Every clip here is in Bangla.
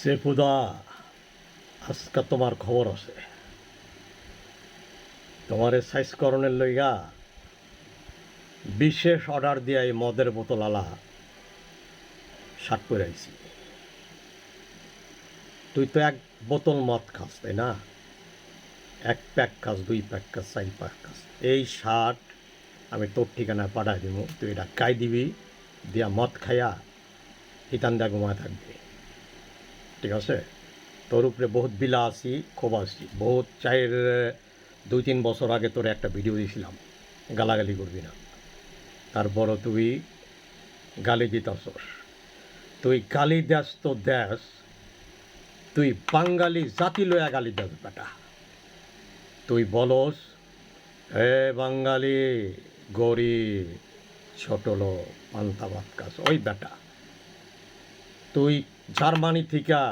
সেফুদা, আজকে তোমার খবর আছে। তোমার সাইজকরণের লইয়া বিশেষ অর্ডার দিয়া এই মদের বোতল আলা শাক করে আইছি। তুই তো এক বোতল মদ খাস, তাই না? এক প্যাক খাস, দুই প্যাক খাস, 4 প্যাক খাস। এই শার্ট আমি তোর ঠিকানায় পাঠাই দিব, তুই এটা গাই দিবি, দিয়া মদ খাইয়া হিতান দিয়া ঘুমায় থাকবি, ঠিক আছে? তোর উপরে বহুত বিলা আছি, ক্ষোভ আছি বহুত। 2-3 বছর আগে তোর একটা ভিডিও দিয়েছিলাম, গালাগালি করবি না। তারপরও তুই গালি দিতাছস। তুই গালি দেস তো দেশ, তুই বাঙালি জাতি লইয়া গালি দেস বেটা। তুই বলস এ বাঙালি গরিব ছোট লোক পান্তা ভাত খাস, ওই বেটা। তুই জার্মানি থেকে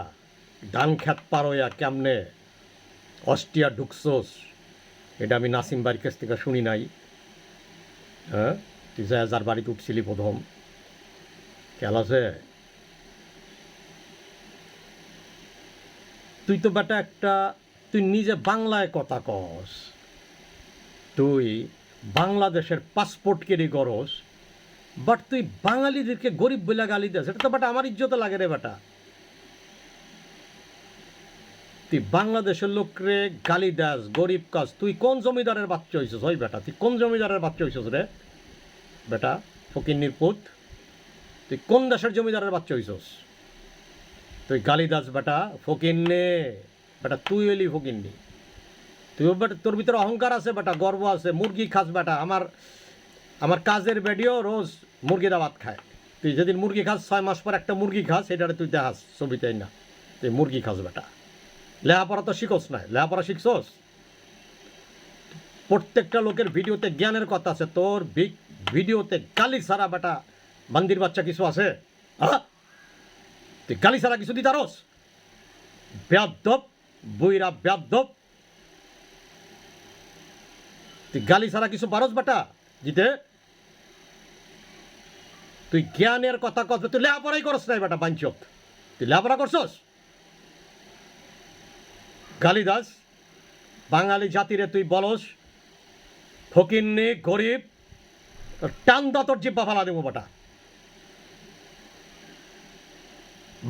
ধান খেত পার হইয়া কেমনে অস্ট্রিয়া ঢুকছোস, এটা আমি নাসিম বাড়ির কাছ থেকে শুনি নাই। হ্যাঁ, তুই যার বাড়িতে উঠছিলি প্রথম, খেয়াল আছে? তুই তো বেটা একটা, তুই নিজে বাংলায় কথা কস, তুই বাংলাদেশের পাসপোর্ট কেরি করস, বাট তুই বাঙালিদেরকে গরিব বলে গালি দেস। এটা তো বেটা আমার ইজ্জত লাগে রে বেটা। তুই বাংলাদেশের লোকরে গালি দাস, গরিব কাজ। তুই কোন জমিদারের বাচ্চা হইছিস? ওই বেটা, তুই কোন জমিদারের বাচ্চা হইছিস রে বেটা? ফকিন্নির পুত, তুই কোন দেশের জমিদারের বাচ্চা হইছিস? তুই গালি দাস বেটা, ফকিন্নে বেটা। তুই এলি ফকিন্নি, তুই বেটা, তোর ভিতরে অহংকার আছে বেটা, গর্ব আছে। মুরগি খাস বেটা। আমার কাজের বেডিও রোজ মুরগি দাবাত খায়। তুই যেদিন মুরগি খাস, 6 মাস পর একটা মুরগি খাস, এটারে তুই দেখাস ছবিতে না। তুই মুরগি খাস বেটা। লেখাপড়া তো শিখোস না, লেখাপড়া শিখছোস? প্রত্যেকটা লোকের ভিডিওতে জ্ঞানের কথা আছে, তোর ভিডিওতে গালি ছাড়া বেটা বান্দির বাচ্চা কিছু আছে? তুই গালি ছাড়া কিছু দিতারস? বেয়াদ্দপ বুইরা বেয়াদ্দপ, তুই গালি ছাড়া কিছু পারস বেটা দিতে? তুই জ্ঞানের কথা কস, তুই লেখাপড়াই করস নাই বেটা বাঞ্চত। তুই লেখাপড়া করছস? গালি দাস বাঙালি জাতিরে, তুই বলস ফকিন্নি গরিব, টান দা তোর জিব্বা ফালা দেবো বেটা।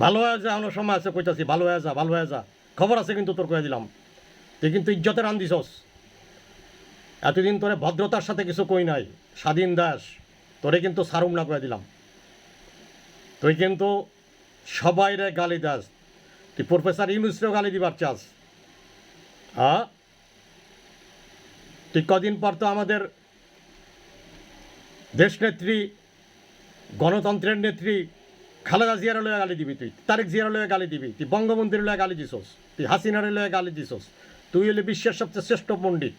ভালো হয়ে যা, এখনো সময় আছে, কইতাছি ভালো হয়ে যা, ভালো হয়ে যা। খবর আছে কিন্তু তোর কয়ে দিলাম, তুই কিন্তু ইজ্জতের রান দিছস। এতদিন তোরে ভদ্রতার সাথে কিছু কই নাই, স্বাধীন দাস, তোরে কিন্তু সারুম না কয়ে দিলাম। তুই কিন্তু সবাইরে গালি দাস, তুই প্রফেসর ইউনূসরেও গালি দিবার চাস। তুই কদিন পর তো আমাদের দেশনেত্রী, গণতন্ত্রের নেত্রী খালেদা জিয়ার লয়ে গালি দিবি, তুই তারেক জিয়ার লয়ে গালি দিবি, তুই বঙ্গবন্ধুর লয়ে গালি দিছস, তুই হাসিনার লয়ে গালি দিছস। তুই হলে বিশ্বের সবচেয়ে শ্রেষ্ঠ পণ্ডিত,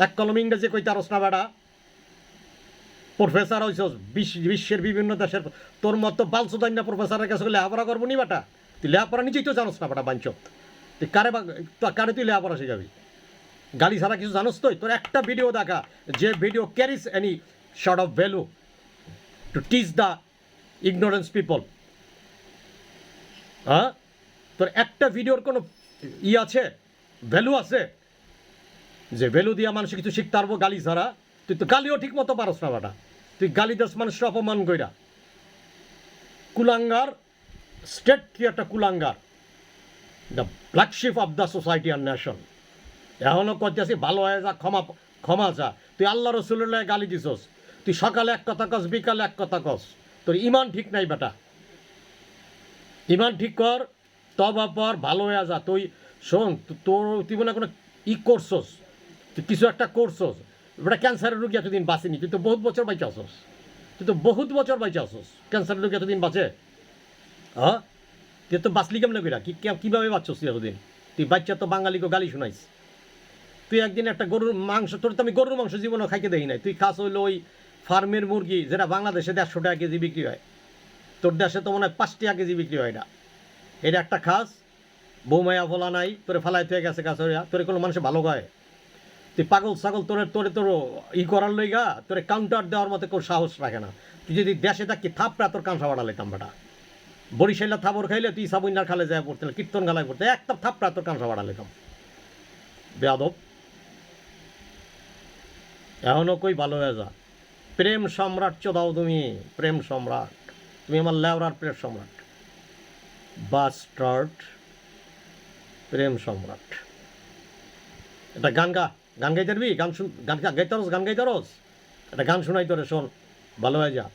এক কলম ইংরেজি কইতে পারস না বেটা। প্রফেসর হইছস বিশ্বের বিভিন্ন দেশের। তোর মতো বালসুদান্না প্রফেসরের কাছে লেখাপড়া করবো নি বেটা? তুই লেখাপড়া নিজেই তো জানোস না বেটা বাঞ্চত। তুই কারে তুই লেখাপড়া শিখাবি? গালি ছাড়া কিছু জানোস? তোর একটা ভিডিও দেখা, যে video ক্যারিস any short of value to teach the ignorance people. তোর একটা ভিডিওর কোনো আছে, ভ্যালু আছে, যে ভ্যালু দিয়া মানুষ কিছু শিখতে পারবো গালি ছাড়া? তুই তো গালিও ঠিক মতো পারস না বেটা। তুই গালি দাস মানুষের অপমান কইরা। কুলাঙ্গার, স্টেট কি একটা কুলাঙ্গার, the black sheep of the society আর নেশন। এখনও কইতেছি ভালো হয়ে যা, ক্ষমা যা। তুই আল্লাহ রসুলের গালি দিছস, তুই সকালে এক কথা কস, বিকালে এক কথা কস। তোর ইমান ঠিক নাই বেটা, ইমান ঠিক কর, তবা পর, ভালো হয়ে যা। তুই শোন, তোর তুই মনে কোনো করছস, তুই কিছু একটা করছস বেটা। ক্যান্সারের রোগী এতদিন বাঁচেনি, তুই তো বহুত বছর বাইচে আসস, তুই তো বহুত বছর বাইচে আসস। ক্যান্সারের রোগী এতদিন বাঁচে? তুই তো বাঁচলি কেমন কইরা? কীভাবে বাঁচছস তুই এতদিন? তুই বাচ্চা তো বাঙালিকে গালি শোনাইস। তুই একদিন একটা গরুর মাংস, তোর তো আমি গরুর মাংস জীবনও খাইতে দেখি নাই। তুই খাস হইলো ওই ফার্মের মুরগি, যেটা বাংলাদেশে 150 টাকা কেজি বিক্রি হয়, তোর দেশে তো মনে হয় 5 টাকা কেজি বিক্রি হয়। এটা একটা খাস, বৌমায়া ফলা নাই, তোরে ফালাই থেকে গেছে গাছ হইয়া। তোরে কোনো মানুষে ভালো গায়? তুই পাগল ছাগল, তোরে তোর করার লইগা তোরে কাউন্টার দেওয়ার মতো কেউ সাহস রাখে না। তুই যদি দেশে থাকি থাপড়া তোর কাঁসা বাড়া লাইতাম বেটা। বরিশাইলা থাবর খাইলে তুই সাবুইনার খালে যায় পড়তে কীর্তন গালায় পড়তে একটা থাপড়া তোর কামসা বাড়া লেখাম বেয়াদব এখনও কই ভালো হয়ে যা প্রেম সম্রাট চোদাও তুমি প্রেম সম্রাট তুমি আমার লেওরার প্রেম সম্রাট বাস্টার্ড প্রেম সম্রাট এটা গান গাইতে পারবি গান গাইতে রস একটা গান শোনাই তোরে শোন ভালো হয়ে যা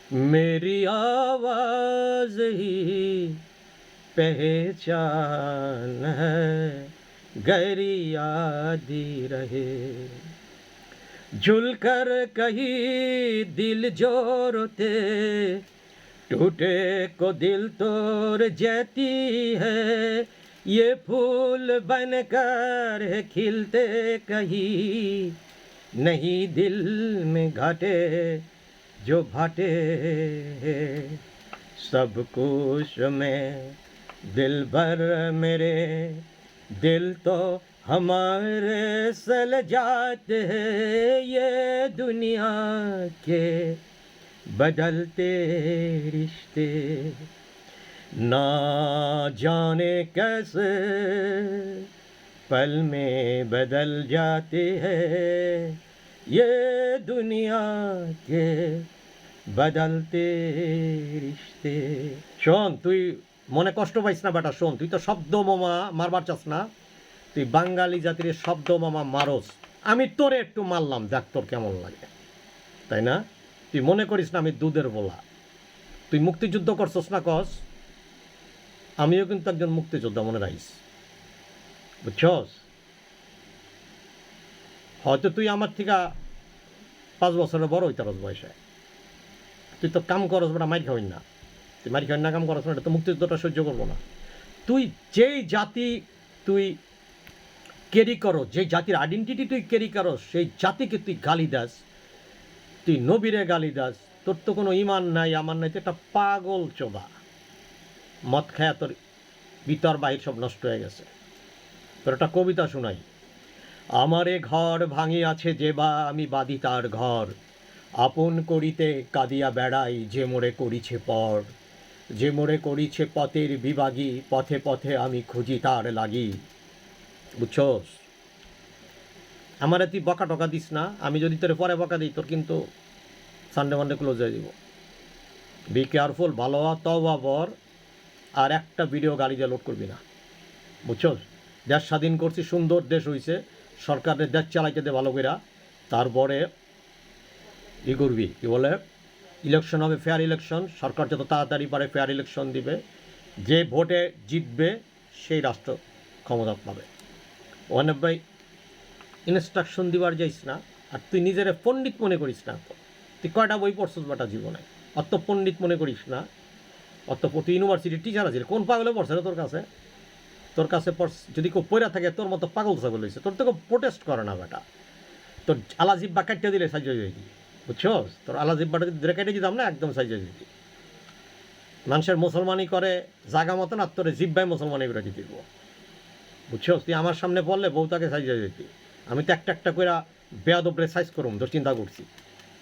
मेरी आवाज ही पहचान है गहरी यादी रहे झुल कर कहीं दिल जो रोते टूटे को दिल तोड़ जाती है ये फूल बनकर खिलते कहीं नहीं दिल में घाटे जो भाटे सब कुछ में दिल भर मेरे दिल तो हमारे सल जाते हैं ये दुनिया के बदलते रिश्ते ना जाने कैसे पल में बदल जाते हैं ये दुनिया के बदलते रिश्ते শোন তুই মনে কষ্ট পাইস না বেটা শোন তুই তো শব্দ মামা মারবার চাস না তুই বাঙালি জাতির শব্দ মামা মারস আমি তোরে একটু মারলাম দেখ তোর কেমন লাগে তাই না তুই মনে করিস না আমি দুধের বলা তুই মুক্তিযুদ্ধ করছস না কস আমিও কিন্তু একজন মুক্তিযোদ্ধা মনে রাখিস বুঝছস হয়তো তুই আমার থেকে 5 বছরের বড় হইতারস বয়সে তুই তো কাম করস বেটা মাইর খাওয়াই না তুই মাইর খাওয়াই না কাম করস না এটা তো মুক্তিযুদ্ধটা সহ্য করবো না তুই যেই জাতি তুই ক্যারি করো যে জাতির আইডেন্টিটি তুই ক্যারি করস সেই জাতিকে তুই গালি দাস তুই নবীরে গালি দাস তোর তো কোনো ইমান নাই আমার নাই তো একটা পাগল চোদা মদ খায়া তোর ভিতর বাহির সব নষ্ট হয়ে গেছে তোর একটা কবিতা শোনাই আমারে ঘর ভাঙিয়াছে যে বা আমি বাঁধি তার ঘর আপন করিতে কাঁদিয়া বেড়াই যে মোরে করিছে পর যে মোরে করিছে পথের বিভাগী পথে পথে আমি খুঁজি তার লাগি বুঝছস আমারে তুই বকা টকা দিস না আমি যদি তোরে পরে বকা দিই তোর কিন্তু সানডে মানডে ক্লোজ হয়ে যাব বি কেয়ারফুল ভালো তওবা বর আর একটা ভিডিও গাড়ি দিয়ে লোড করবি না বুঝছস দেশ স্বাধীন করছি সুন্দর দেশ হইছে সরকারের দেশ চালাইতে দে ভালো কইরা তারপরে ই করবি কী বলে ইলেকশন হবে ফেয়ার ইলেকশন সরকার যত তাড়াতাড়ি পারে ফেয়ার ইলেকশন দিবে যে ভোটে জিতবে সেই রাষ্ট্র ক্ষমতা পাবে ওখানে ভাই ইনস্ট্রাকশন দিবার যাইস না আর তুই নিজের পণ্ডিত মনে করিস না তুই কয়টা বই পড়ছিস বেটা জীবনে অত পণ্ডিত মনে করিস না অত তুই ইউনিভার্সিটির টিচার আছিস কোন পাগলে পড়ছে রে তোর কাছে যদি কেউ পড়া থাকে তোর মতো পাগল ছাগল হয়েছে তোর তো কেউ প্রোটেস্ট করে না বেটা তোর আলাজিব্বা কাটিয়ে দিলে সাইজ হয়ে যাইতি বুঝছস তোর আলাজিব্বাটা যদি ধরে কেটে দিতাম না একদম সাইজ হয়ে যেতি মানুষের মুসলমানি করে জাগা মতন আর তোর জিব্বাই মুসলমানি করে দিতে দিব বুঝছস তুই আমার সামনে পড়লে বউ তাকে সাইজ হয়ে যেতি আমি তো একটা করে বেয়াদবরে সাইজ করুম তোর চিন্তা করছি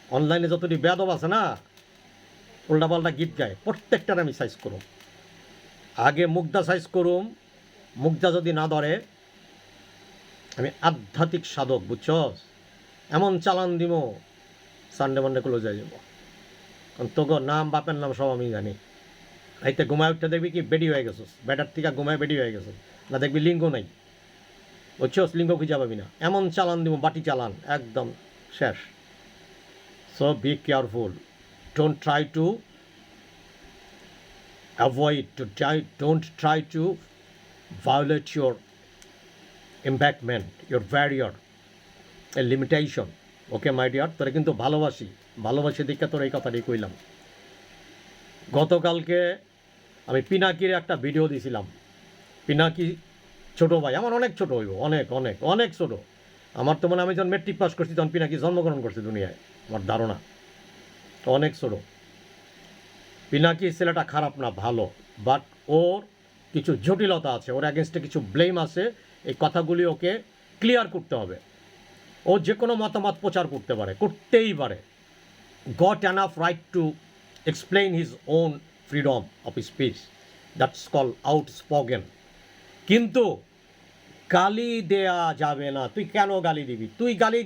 অনলাইনে যতটি বেয়াদব আছে না উল্টাপাল্টা গীত গায় প্রত্যেকটার আমি সাইজ করুম আগে মুগ্ধা সাইজ করুম মুগ্ধা যদি না ধরে আমি আধ্যাত্মিক সাধক বুঝছস এমন চালান দিব সানডে মানডে ক্লোজ হয়ে যাব কারণ তোকে নাম বাপের নাম সব আমি জানি এইতে ঘুমায় উঠতে দেখবি কি বেডি হয়ে গেছিস বেটার থেকে ঘুমায় বেডি হয়ে গেছিস না দেখবি লিঙ্গ নাই বুঝছস লিঙ্গ খুঁজে পাবি না এমন চালান দিব বাটি চালান একদম শেষ so be careful don't try to avoid don't try to violate your embankment, your barrier, a limitation. Okay, my dear, তোরা কিন্তু ভালোবাসি দেখে তোর এই কথাটাই কইলাম গতকালকে আমি পিনাকির একটা ভিডিও দিয়েছিলাম পিনাকি ছোট ভাই আমার অনেক ছোট হইব অনেক অনেক অনেক ছোট আমার তো মনে আমি যখন মেট্রিক পাস করছি তখন পিনাকি জন্মগ্রহণ করছে দুনিয়ায় আমার ধারণা অনেক ছোট পিনাকি ছেলেটা খারাপ না ভালো বাট ওর কিছু জটিলতা আছে ওর অ্যাগেনস্টে কিছু ব্লেম আছে এই কথাগুলি ওকে ক্লিয়ার করতে হবে ও যে কোনো মতামত প্রচার করতেই পারে goat enough right to explain his own freedom of speech, that's call outspoken. কিন্তু গালি দেয়া যাবে না। তুই কেন গালি দিবি? তুই গালি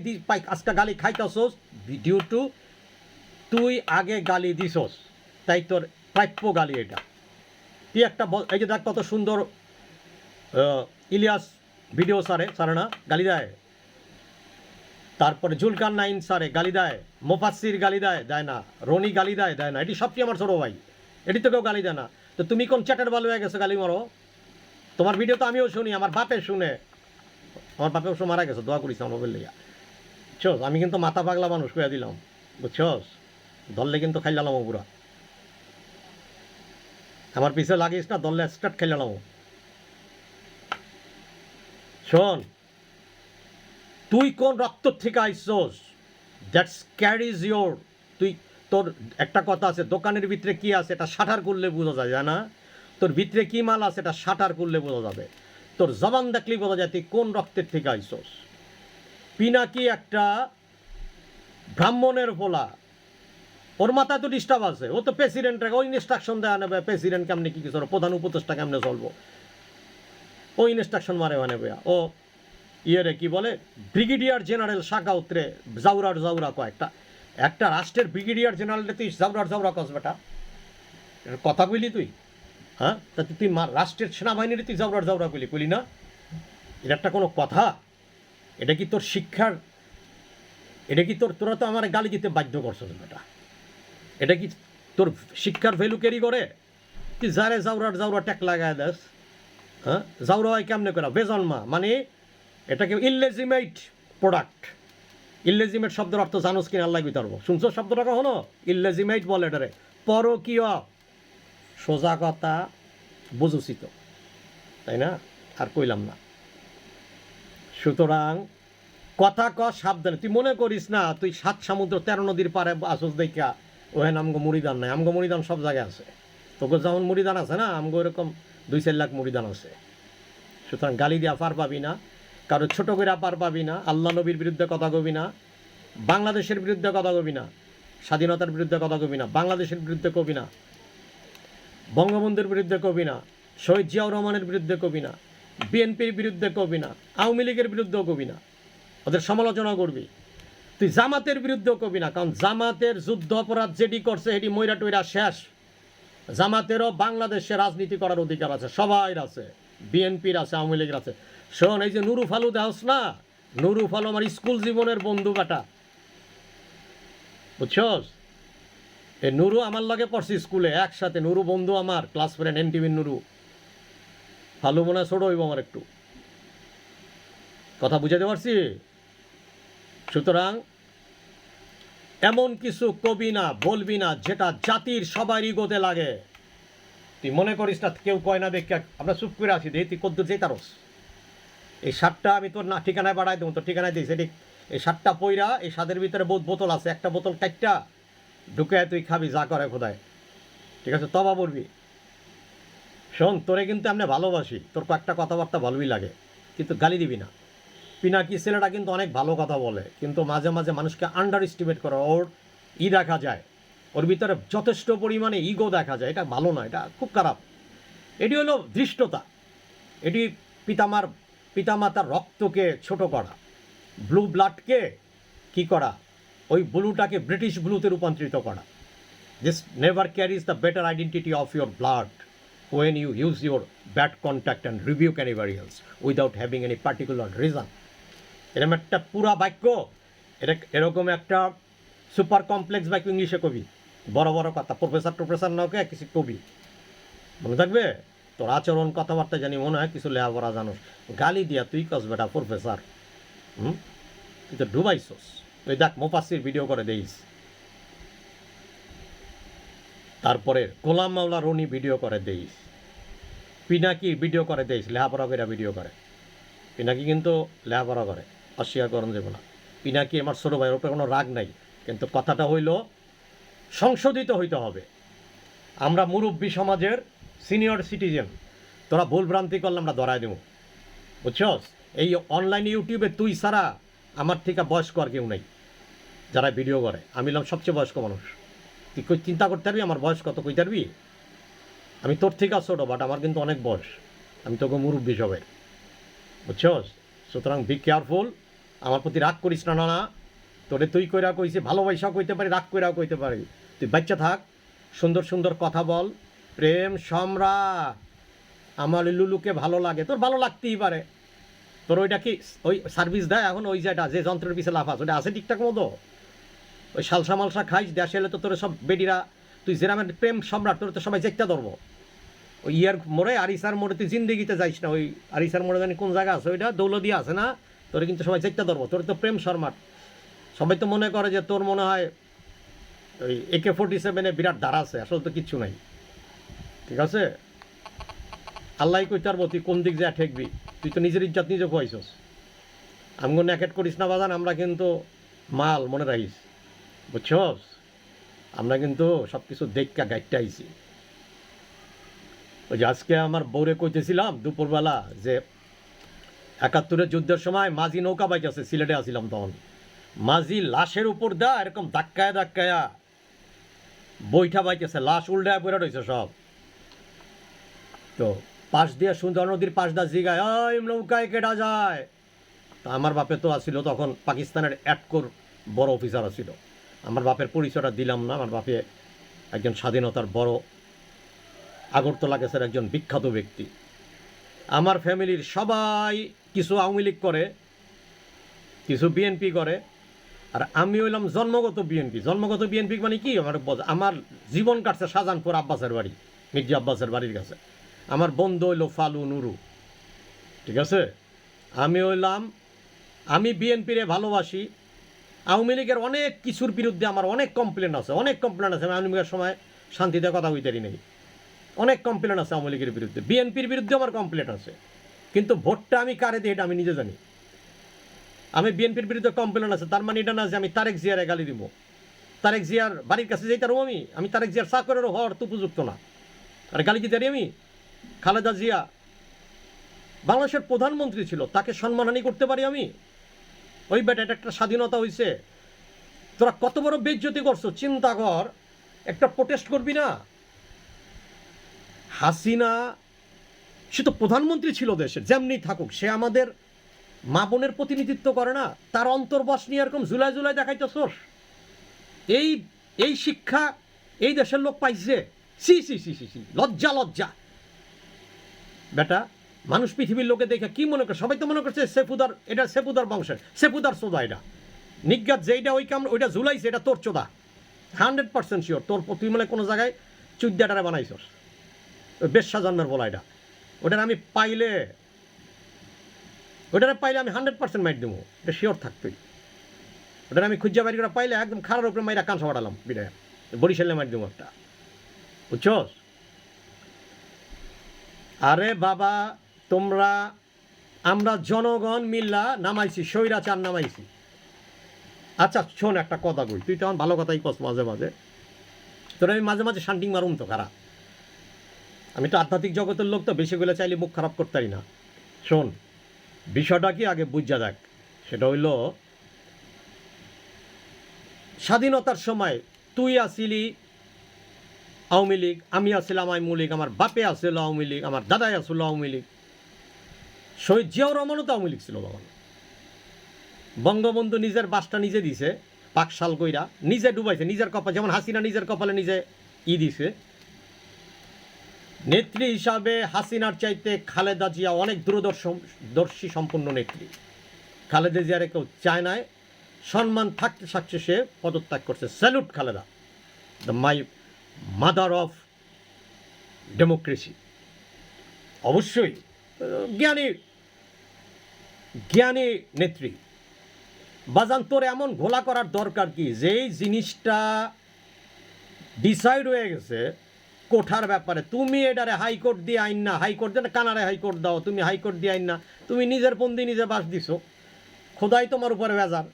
আজকে গালি খাইতেছস ডিউ টু তুই আগে গালি দিছস, তাই তোর প্রাপ্য গালি এটা। তুই একটা এই যে দেখ কত সুন্দর ইলিয়াস ভিডিও সারে না গালি দেয়, তারপরে জুলকার নাইন সারে গালি দেয়, মোফাসির গালি দেয় না, রনি গালি দেয় না, এটি সবটি আমার ছোটো ভাই, এটি তো কেউ গালি দেয় না। তো তুমি কোন চ্যাটের বাল হয়ে গেছো গালি মারো? তোমার ভিডিও তো আমিও শুনি, আমার বাপে শুনে, আমার বাপে অবশ্য মারা গেছে, দোয়া করিস আমার বাপের লেগা, বুঝছস? আমি কিন্তু মাথা পাগলা মানুষ কইয়া দিলাম, বুঝছস? ধরলে কিন্তু খাইলাম পুরা, আমার পিছে লাগিস না, ধরলে স্টার্ট খাইলাম। শোন, তুই কোন রক্ত থেকে আইসোস, দ্যাটস ক্যারিজ ইয়োর, তুই তোর একটা কথা আছে, দোকানের ভিতরে কি আছে এটা শাটার করলে বোঝা যায়, জানা? তোর ভিতরে কি মাল আছে এটা শাটার করলে বোঝা যাবে, তোর জবান দেখলেই বোঝা যায় তুই কোন রক্তের থেকে আইসোস। পিনাকি একটা ব্রাহ্মণের পোলা, ওর মাথায় তো ডিস্টার্ব আছে, ও তো প্রেসিডেন্টকে ওই ইনস্ট্রাকশন দেওয়া নেবে, প্রেসিডেন্ট কেমনে কী কিছু, প্রধান উপদেষ্টা কেমনে চলবো, ও ইনস্ট্রাকশন মারে নেবে। ও ইয়েরে কি বলে, ব্রিগেডিয়ার জেনারেল শাকাউত্রে জাউরা কয়েকটা, একটা রাষ্ট্রের ব্রিগেডিয়ার জেনারেলটা তুই জাউরা কস বেটা, কথা কইলি তুই? হ্যাঁ, তা তুই রাষ্ট্রের সেনাবাহিনীর তুই জাউরা কইলি না? এটা একটা কোনো কথা? এটা কি তোর শিক্ষার, এটা কি তোরা তো আমার গালি দিতে বাধ্য করছিস বেটা, এটা কি তোর শিক্ষার ভ্যালু ক্যারি করে? তুই যারে জাউরা ট্যাক লাগায় দেস, হ্যাঁ? জাউরা হয় কেমনে করে বেজন্মা, মানে এটাকে ইললেজিমেট প্রোডাক্ট। ইললেজিমেট শব্দের অর্থ জানোস কিনা আল্লাহ বিতর্ব, শুনছো শব্দটা কখনো? ইললেজিমেট বলে এটারে, পরকীয়। সোজা কথা বুঝুছি তো, তাই না? আর কইলাম না। সুতরাং কথা সাবধানে, তুই মনে করিস না তুই 7 সমুদ্র 13 নদীর পারে আসস দেখা ওহেন আমগো মুড়িদান নাই, আমগো মুড়িদান সব জায়গায় আছে। তোকে যেমন মুড়িদান আছে না, আমগো এরকম 2-4 লাখ মুড়িদান আছে। সুতরাং গালি দিয়া পার পাবি না, কারো ছোট করে পার পাবি না, আল্লাহ নবীর বিরুদ্ধে কথা কবি না, বাংলাদেশের বিরুদ্ধে কথা কবি না, স্বাধীনতার বিরুদ্ধে কথা কবি না, বাংলাদেশের বিরুদ্ধে কবি না, বঙ্গবন্ধুর বিরুদ্ধে কবি না, শহীদ জিয়াউর রহমানের বিরুদ্ধে কবি না, বিএনপির বিরুদ্ধে কবি না, আওয়ামী লীগের বিরুদ্ধেও কবি না, ওদের সমালোচনা করবি। তুই জামাতের বিরুদ্ধেও কবি না, কারণ জামাতের যুদ্ধ অপরাধ যেটি করছে এটি মইরা টইরা শেষ। জামাতেরও বাংলাদেশে রাজনীতি করার অধিকার আছে, সবাই আছে, বিএনপির আছে, আওয়ামী লীগের আছে। শোন, এই যে নুরু ফালু দেহস না, নুরু ফালু আমার স্কুল জীবনের বন্ধু কাটা, বুঝছস? এই নুরু আমার লগে পড়ছি স্কুলে একসাথে, নুরু বন্ধু আমার, ক্লাস ফ্রেন্ড, এনটিভির নুরু। ফালু মনে হয় ছোট হইব আমার একটু, কথা বুঝাতে পারছি? সুতরাং এমন কিছু কবি না, বলবি না যেটা জাতির সবার ইগোতে লাগে। তুই মনে করিস না কেউ কয় না দেখে আমরা চুপ করে আসি, দেখি তুই কদ্দুর যেই তারস। এই শার্টটা আমি তোর না ঠিকানায় বাড়াই দেবো, তোর ঠিকানায় দিয়েছি, এটি এই শার্টটা পইরা এই স্বাদের ভিতরে বোতল আছে, একটা বোতল কাটটা ঢুকে তুই খাবি, যা করে খোদায়, ঠিক আছে? তবা বলবি। শোন, তোরে কিন্তু আমি ভালোবাসি, তোর কয়েকটা কথাবার্তা ভালোই লাগে, কিন্তু গালি দিবি না। পিনাকি ছেলেটা কিন্তু অনেক ভালো কথা বলে, কিন্তু মাঝে মাঝে মানুষকে আন্ডার এস্টিমেট করে, ওর দেখা যায়, ওর ভিতরে যথেষ্ট পরিমাণে ইগো দেখা যায়, এটা ভালো না, এটা খুব খারাপ। এটি হলো ধৃষ্টতা, এটি পিতামাতার রক্তকে ছোট করা, ব্লু ব্লাডকে কি করা, ওই ব্লুটাকে ব্রিটিশ ব্লুতে রূপান্তরিত করা। This never carries the better identity of your blood when you use your bad contact and rebuke anybody else without having any particular reason. এরকম একটা পুরা বাক্য, এরকম একটা সুপার কমপ্লেক্স বাক্য ইংলিশে কবি, বড় বড় কথা, প্রফেসর নাওকে কিছু কবি, মনে থাকবে? তোর আচরণ কথাবার্তা জানি মনে হয় কিছু লেখাপড়া জানোস, গালি দিয়া তুই কস বেটা প্রফেসর, তুই তো ডুবাইছস। তুই দেখ মোফাসির ভিডিও করে দেইস, তারপরে গোলাম মাওলা রনি ভিডিও করে দেইস, পিনাকি ভিডিও করে দেইস, লেখাপড়া করে ভিডিও করে। পিনাকি কিন্তু লেখাপড়া করে, অস্বীকার করণ যাব না। পিনাকি আমার ছোটো ভাই, ওপরে কোনো রাগ নাই, কিন্তু কথাটা হইল সংশোধিত হইতে হবে। আমরা মুরব্বী সমাজের সিনিয়র সিটিজেন, তোরা ভুল ভ্রান্তি করলে আমরা ধরাই দেব, বুঝছস? এই অনলাইন ইউটিউবে তুই ছাড়া আমার থেকে বয়স্ক আর কেউ নেই যারা ভিডিও করে, আমি হলাম সবচেয়ে বয়স্ক মানুষ। তুই চিন্তা করতে পারবি আমার বয়স কত, কইতে পারবি? আমি তোর থেকে ছোটো, বাট আমার কিন্তু অনেক বয়স, আমি তোকে মুরব্বী সবের, বুঝছস? সুতরাং বি কেয়ারফুল, আমার প্রতি রাগ করিস না। না, তোরে তুই কইরা কইছি, ভালোবাসাও কইতে পারি, রাগ কইরাও কইতে পারি। তুই বাচ্চা থাক, সুন্দর সুন্দর কথা বল। প্রেম সম্রাট, আমার লুলুকে ভালো লাগে, তোর ভালো লাগতেই পারে। তোর ওইটা কি ওই সার্ভিস দেয় এখন, ওই যেটা যে যন্ত্রের পিছিয়ে লাফাস, ওইটা আছে ঠিকঠাক মতো? ওই সালসা মালসা খাইস, দেশে এলে তো তোর সব বেডিরা, তুই যেরামের প্রেম সম্রাট, তোর তো সবাই চেকটা ধরবো। ওই ইয়ার মোড়ে, আরিসার মোড়ে তুই জিন্দিগিতে যাইস না। ওই আরিসার মোড়ে জানি কোন জায়গা আছে, ওইটা দৌলদিয়া আছে না? তোর কিন্তু সবাই চেকটা ধরবো, তোর তো প্রেম সম্রাট। সবাই তো মনে করে যে তোর মনে হয় ওই AK-47 বিরাট ধারা আছে, আসলে তো কিচ্ছু নাই, ঠিক আছে? আল্লাহ কই তার তুই কোন দিক যা ঠেকবি, তুই তো নিজের ইজ্জত নিজে খুয়াইছস। আমগো ন্যাকেট করিস না বাজান, আমরা কিন্তু মাল, মনে রাখিস, বুঝছস? আমরা কিন্তু সব কিছু দেখা গাইতে আইছি। ওই যে আজকে আমার বউরে কইতেছিলাম দুপুরবেলা যে ৭১-এর যুদ্ধের সময় মাঝি নৌকা বাইতেছে, সিলেটে আসিলাম তখন। মাঝি লাশের উপর দা এরকম ধাক্কায়া ধাক্কায়া বইটা বাইতেছে, লাশ উল্টায় পড়ে রয়েছে সব। তো পাশ দিয়ে সুন্দর নদীর পাশ দা জিগায়, ওই নৌকায় কেটা যায়? তা আমার বাপে তো আসিল তখন পাকিস্তানের অ্যাটকোর বড় অফিসার আসিল। আমার বাপের পরিচয়টা দিলাম না। আমার বাপে একজন স্বাধীনতার বড় আগরতলা গেছের একজন বিখ্যাত ব্যক্তি। আমার ফ্যামিলির সবাই কিছু আওয়ামী লীগ করে, কিছু বিএনপি করে, আর আমি হইলাম জন্মগত বিএনপি। জন্মগত বিএনপি মানে কি? আমার জীবন কাটছে শাহজাহানপুর আব্বাসের বাড়ি, মির্জা আব্বাসের বাড়ির কাছে। আমার বন্ধু হইল ফালু নুরু, ঠিক আছে? আমি বিএনপিরে ভালোবাসি। আওয়ামী লীগের অনেক কিছুর বিরুদ্ধে আমার অনেক কমপ্লেন আছে, অনেক কমপ্লেন আছে। আমি আওয়ামী লীগের সময় শান্তিতে কথা হইতেই নেই, অনেক কমপ্লেন আছে আওয়ামী লীগের বিরুদ্ধে। বিএনপির বিরুদ্ধে আমার কমপ্লেন আছে, কিন্তু ভোটটা আমি কারে দিই এটা আমি নিজে জানি। আমি বিএনপির বিরুদ্ধে কমপ্লেন আছে, তার মানে এটা না যে আমি তারেক জিয়ারে গালি দিব। তারেক জিয়ার বাড়ির কাছে যেতারও আমি তারেক জিয়ার চাকরেরও হওয়ার তো উপযুক্ত না, আর গালি দিতে আমি? খালেদা জিয়া বাংলাদেশের প্রধানমন্ত্রী ছিল, তাকে সম্মানহানি করতে পারি আমি? ওই বেটা, এটা একটা স্বাধীনতা হয়েছে, তোরা কত বড় বেইজ্জতি করছো চিন্তা কর। একটা প্রোটেস্ট করবি না? হাসিনা সে তো প্রধানমন্ত্রী ছিল দেশের, যেমনি থাকুক, সে আমাদের মা বোনের প্রতিনিধিত্ব করে না? তার অন্তর্বাস নিয়ে এরকম জুলাই জুলাই দেখাইতেছস? এই এই শিক্ষা এই দেশের লোক পাইছে? সি সি সি সি সি, লজ্জা লজ্জা। বেটা, মানুষ পৃথিবীর লোকে দেখে কি মনে করে? সবাই তো মনে করছে সেফুদার, এটা সেফুদার বংশের, সেফুদার চোদা এটা। নিজ্ঞাত যেইটা ওই কাম ওইটা ঝুলাইছে, এটা তোর চোদা, 100% শিওর। তোর তুই মানে কোনো জায়গায় চুদ্দাটারে বানাইছস, ওই বেশ্যা জন্মের বলা এটা। ওটার আমি পাইলে আমি 100% মাইট দেবো, এটা শিওর থাকতোই। ওটার আমি খুঁজা বাড়ি করে পাইলে একদম খারার উপরে মাইরা কাঁচা পাঠালাম বিদায়, বরিশালে মাইট দেবো একটা, বুঝছস? আরে বাবা, আমরা জনগণ মিল্লা নামাইছি, স্বৈরাচার নামাইছি। আচ্ছা শোন, একটা কথা কই, তুই তো আমার ভালো কথাই কস মাঝে মাঝে, তোর আমি মাঝে মাঝে শান্টিং মারুম তো খারাপ। আমি তো আধ্যাত্মিক জগতের লোক, তো বেশি গুলো চাইলে মুখ খারাপ করতে পারি না। শোন, বিষয়টা কি আগে বুঝা দেখ। সেটা হইল, স্বাধীনতার সময় তুই আসিলি আওয়ামী লীগ, আমি আসছিলাম আওয়ামী লীগ, আমার বাপে আসছিল আওয়ামী লীগ, আমার দাদাই আসছিল আওয়ামী লীগ, শহীদ জিয়াউর রহমানও তো আওয়ামী লীগ ছিল তখন। বঙ্গবন্ধু নিজের বাসটা নিজে দিছে, পাকশাল কইরা নিজে ডুবাইছে নিজের কপাল, যেমন হাসিনা নিজের কপালে নিজে দিছে। নেত্রী হিসাবে হাসিনার চাইতে খালেদা জিয়া অনেক দূরদর্শী সম্পন্ন নেত্রী। খালেদা জিয়ারে কেউ চায় নাই, সম্মান থাকতে থাকছে সে পদত্যাগ করছে। Salute Khaleda, the my mother of democracy. অবশ্যই জ্ঞানী নেত্রী। বাজান, তোর এমন ঘোলা করার দরকার কি? যেই জিনিসটা ডিসাইড হয়ে গেছে কোঠার ব্যাপারে, তুমি এটারে হাইকোর্ট দিয়ে আইন না, হাইকোর্ট দিয়ে কানারে হাইকোর্ট দাও, তুমি হাইকোর্ট দিয়ে আইন না, তুমি নিজের বন্দি নিজে বাস দিছো, খোদাই তোমার উপরে বেজার।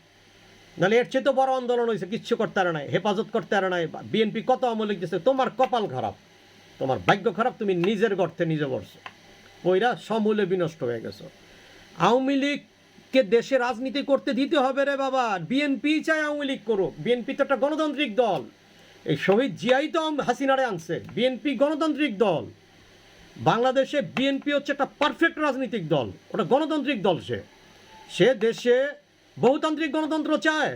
নাহলে এর চেয়ে তো বড় আন্দোলন হয়েছে, কিচ্ছু করতে পারে নাই, হেফাজত করতে পারে নাই, বিএনপি কত আমলে দিচ্ছে। তোমার কপাল খারাপ, তোমার ভাগ্য খারাপ, তুমি নিজের গর্তে নিজে বসছো, ওইরা সমূলে বিনষ্ট হয়ে গেছো। আওয়ামী লীগকে দেশে রাজনীতি করতে দিতে হবে রে বাবা। বিএনপি চাই আওয়ামী লীগ করুক, বিএনপি তো একটা গণতান্ত্রিক দল, এই শহীদ জিয়াই তো হাসিনারে আনছে। বিএনপি গণতান্ত্রিক দল, বাংলাদেশে বিএনপি হচ্ছে একটা পারফেক্ট রাজনৈতিক দল, ওটা গণতান্ত্রিক দল। সে দেশে বহুতান্ত্রিক গণতন্ত্র চায়।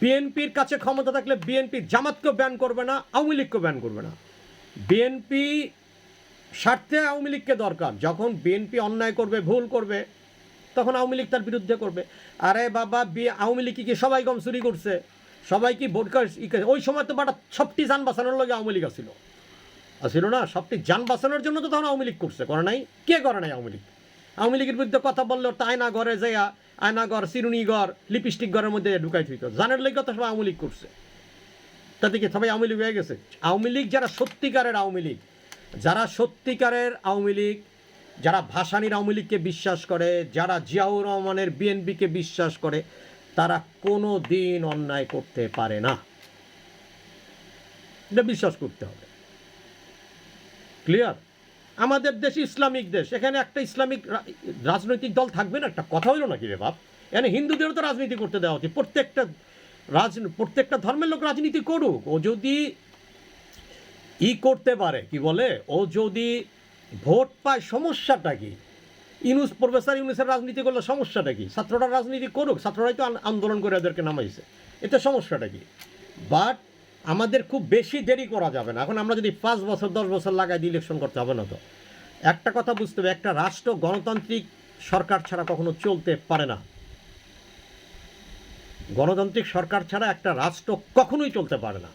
বিএনপির কাছে ক্ষমতা থাকলে বিএনপি জামাতকেও ব্যান করবে না, আওয়ামী লীগকেও ব্যান করবে না। বিএনপি স্বার্থে আওয়ামী লীগকে দরকার। যখন বিএনপি অন্যায় করবে, ভুল করবে, তখন আওয়ামী লীগ তার বিরুদ্ধে করবে। আরে বাবা, আওয়ামী লীগ কি সবাই কম চুরি করছে? সবাই কি ভোট ওই সময় তো বাটা সবটি যান বাঁচানোর লগে আওয়ামী লীগ আসিল না? সবটি যান বাঁচানোর জন্য তো তখন আওয়ামী লীগ করছে, করে নাই? কে করে নাই? আওয়ামী লীগ। আওয়ামী লীগের বিরুদ্ধে কথা বললেও তো আয়না ঘরে যাইয়া, আয়না ঘর, চিরুনি ঘর, লিপস্টিক ঘরের মধ্যে ঢুকাই থইত। জানের লেগে তো সবাই আওয়ামী লীগ করছে। তাতে কি সবাই আওয়ামী লীগ হয়ে গেছে? আওয়ামী লীগ যারা সত্যিকারের আওয়ামী লীগ, যারা সত্যিকারের আওয়ামী লীগ, যারা ভাসানীর আওয়ামী লীগকে বিশ্বাস করে, যারা জিয়াউর রহমানের বিএনপিকে বিশ্বাস করে, তারা কোনো দিন অন্যায় করতে পারে না। এটা বিশ্বাস করতে হবে। ক্লিয়ার? আমাদের দেশ ইসলামিক দেশ, এখানে একটা ইসলামিক রাজনৈতিক দল থাকবে না? একটা কথা হইল নাকি রে বাপ? এখানে হিন্দুদেরও তো রাজনীতি করতে দেওয়া উচিত। প্রত্যেকটা ধর্মের লোক রাজনীতি করুক। ও যদি করতে পারে, কি বলে, ও যদি ভোট পায়, সমস্যাটা কি? প্রফেসর ইউনুসের রাজনীতি করলে সমস্যাটা কি? ছাত্ররা রাজনীতি করুক, ছাত্ররাই তো আন্দোলন করে এদেরকে নামাইছে, এতে সমস্যাটা কি? বাট আমাদের খুব বেশি দেরি করা যাবে না। এখন আমরা যদি 5 বছর 10 বছর লাগাই দিয়ে ইলেকশন করতে হবে না তো। একটা কথা বুঝতে হবে, একটা রাষ্ট্র গণতান্ত্রিক সরকার ছাড়া কখনো চলতে পারে না। গণতান্ত্রিক সরকার ছাড়া একটা রাষ্ট্র কখনোই চলতে পারে না।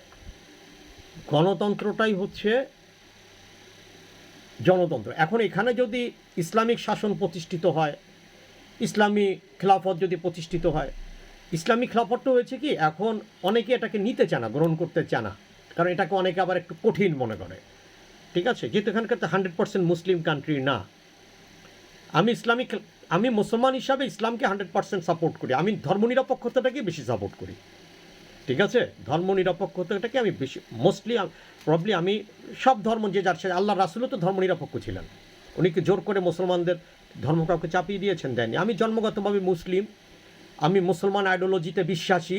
গণতন্ত্রটাই হচ্ছে জনতন্ত্র। এখন এখানে যদি ইসলামিক শাসন প্রতিষ্ঠিত হয়, ইসলামী খেলাফত যদি প্রতিষ্ঠিত হয়, ইসলামিক খেলাফতটা হয়েছে কি, এখন অনেকে এটাকে নিতে চায় না, গ্রহণ করতে চায় না, কারণ এটাকে অনেকে আবার একটু কঠিন মনে করে। ঠিক আছে, যেহেতু এখানকার তো 100% মুসলিম কান্ট্রি না। আমি মুসলমান হিসাবে ইসলামকে 100% সাপোর্ট করি। আমি ধর্মনিরপেক্ষতাটাকে বেশি সাপোর্ট করি। ঠিক আছে, ধর্মনিরপেক্ষতাটাকে আমি বেশি প্রবলি আমি সব ধর্ম যে যার সাথে, আল্লাহ রাসূলও তো ধর্মনিরপেক্ষ ছিলেন। উনি কি জোর করে মুসলমানদের ধর্ম কাউকে চাপিয়ে দিয়েছেন? দেননি। আমি জন্মগতভাবে মুসলিম, আমি মুসলমান আইডিওলজিতে বিশ্বাসী,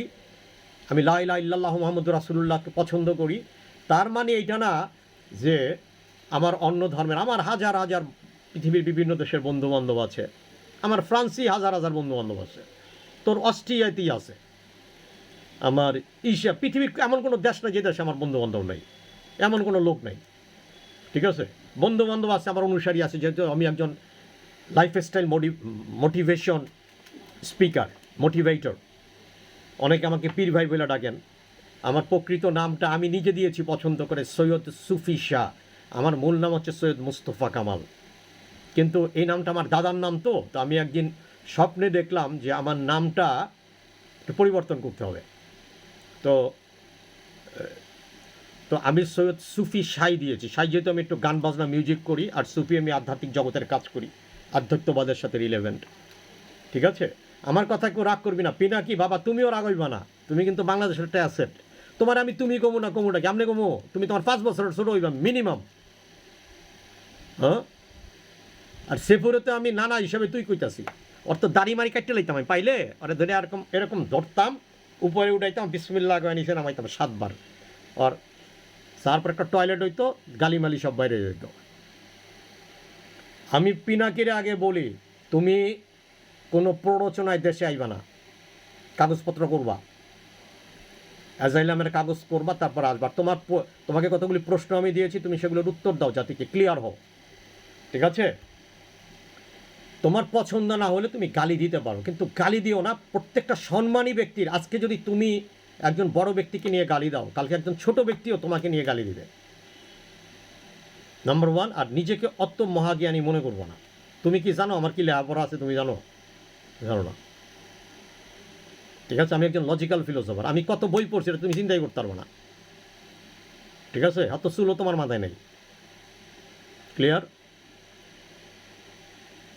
আমি লা ইলাহা ইল্লাল্লাহ মুহাম্মাদুর রাসূলুল্লাহকে পছন্দ করি। তার মানে এইটা না যে আমার অন্য ধর্মের, আমার হাজার হাজার পৃথিবীর বিভিন্ন দেশের বন্ধুবান্ধব আছে, আমার ফ্রান্সি হাজার হাজার বন্ধুবান্ধব আছে, তোর অস্ট্রিয়াতেই আছে, আমার পৃথিবীর এমন কোনো দেশ নেই যে দেশে আমার বন্ধুবান্ধব নেই, এমন কোনো লোক নেই। ঠিক আছে, বন্ধুবান্ধব আছে, আমার অনুসারী আছে, যেহেতু আমি একজন লাইফস্টাইল মোটিভেশন স্পিকার, মোটিভেটর। অনেকে আমাকে পীর ভাই বলে ডাকেন। আমার প্রকৃত নামটা আমি নিজে দিয়েছি পছন্দ করে, সৈয়দ সুফি শাহ। আমার মূল নাম হচ্ছে সৈয়দ মুস্তফা কামাল, কিন্তু এই নামটা আমার দাদার নাম। তো আমি একদিন স্বপ্নে দেখলাম যে আমার নামটা একটু পরিবর্তন করতে হবে। তো আমি সৈয়দ সুফি শাহ দিয়েছি। শাহ যেহেতু আমি একটু গান বাজনা মিউজিক করি, আর সুফি আমি আধ্যাত্মিক জগতের কাজ করি, আধ্যাত্মবাদের সাথে রিলেভেন্ট। ঠিক আছে, আমার কথা কেউ রাগ করবি না। পিনাকি বাবা, তুমিও রাগ হইবা না, তুমি কিন্তু বাংলাদেশের একটা অ্যাসেট। তোমার আমি তুমি কমু না, কমুটা কেমনে কমু? তুমি তোমার 5 বছরের ছোটো হইবা মিনিমাম। হ্যাঁ, আর সেপুরেতে আমি নানা হিসাবে তুই কইতাছি। ওর তো দাড়ি মারি কাটতে লাইতাম আমি, পাইলে ওরে ধরে এরকম ধরতাম, উপরে উঠাইতাম, বিসমিল্লাহ কয়ে নিচে নামাইতাম 7 বার। আর তারপর একটা টয়লেট হইতো, গালিমালি সব বাইরে যেত। আমি পিনাকিরে আগে বলি, তুমি কোনো প্ররোচনায় দেশে আইবা না, কাগজপত্র করবা, অ্যাজাইলামের কাগজ করবা, তারপর আসবা। তোমাকে কতগুলি প্রশ্ন আমি দিয়েছি, তুমি সেগুলোর উত্তর দাও, জাতিকে ক্লিয়ার হও। ঠিক আছে, তোমার পছন্দ না হলে তুমি গালি দিতে পারো, কিন্তু গালি দিও না প্রত্যেকটা সম্মানী ব্যক্তির। আজকে যদি তুমি একজন বড় ব্যক্তিকে নিয়ে গালি দাও, কালকে একজন ছোট ব্যক্তিও তোমাকে নিয়ে গালি দিবে। নাম্বার 1। আর নিজেকে অত মহাজ্ঞানী মনে করবো না। তুমি কি জানো আমার কি লেখাপড়া আছে? তুমি জানো? জানো না। ঠিক আছে, আমি একজন লজিক্যাল ফিলোসফার। আমি কত বই পড়ছি তুমি চিন্তাই করতে পারবো না। ঠিক আছে, এত চুলও তোমার মাথায় নেই। ক্লিয়ার?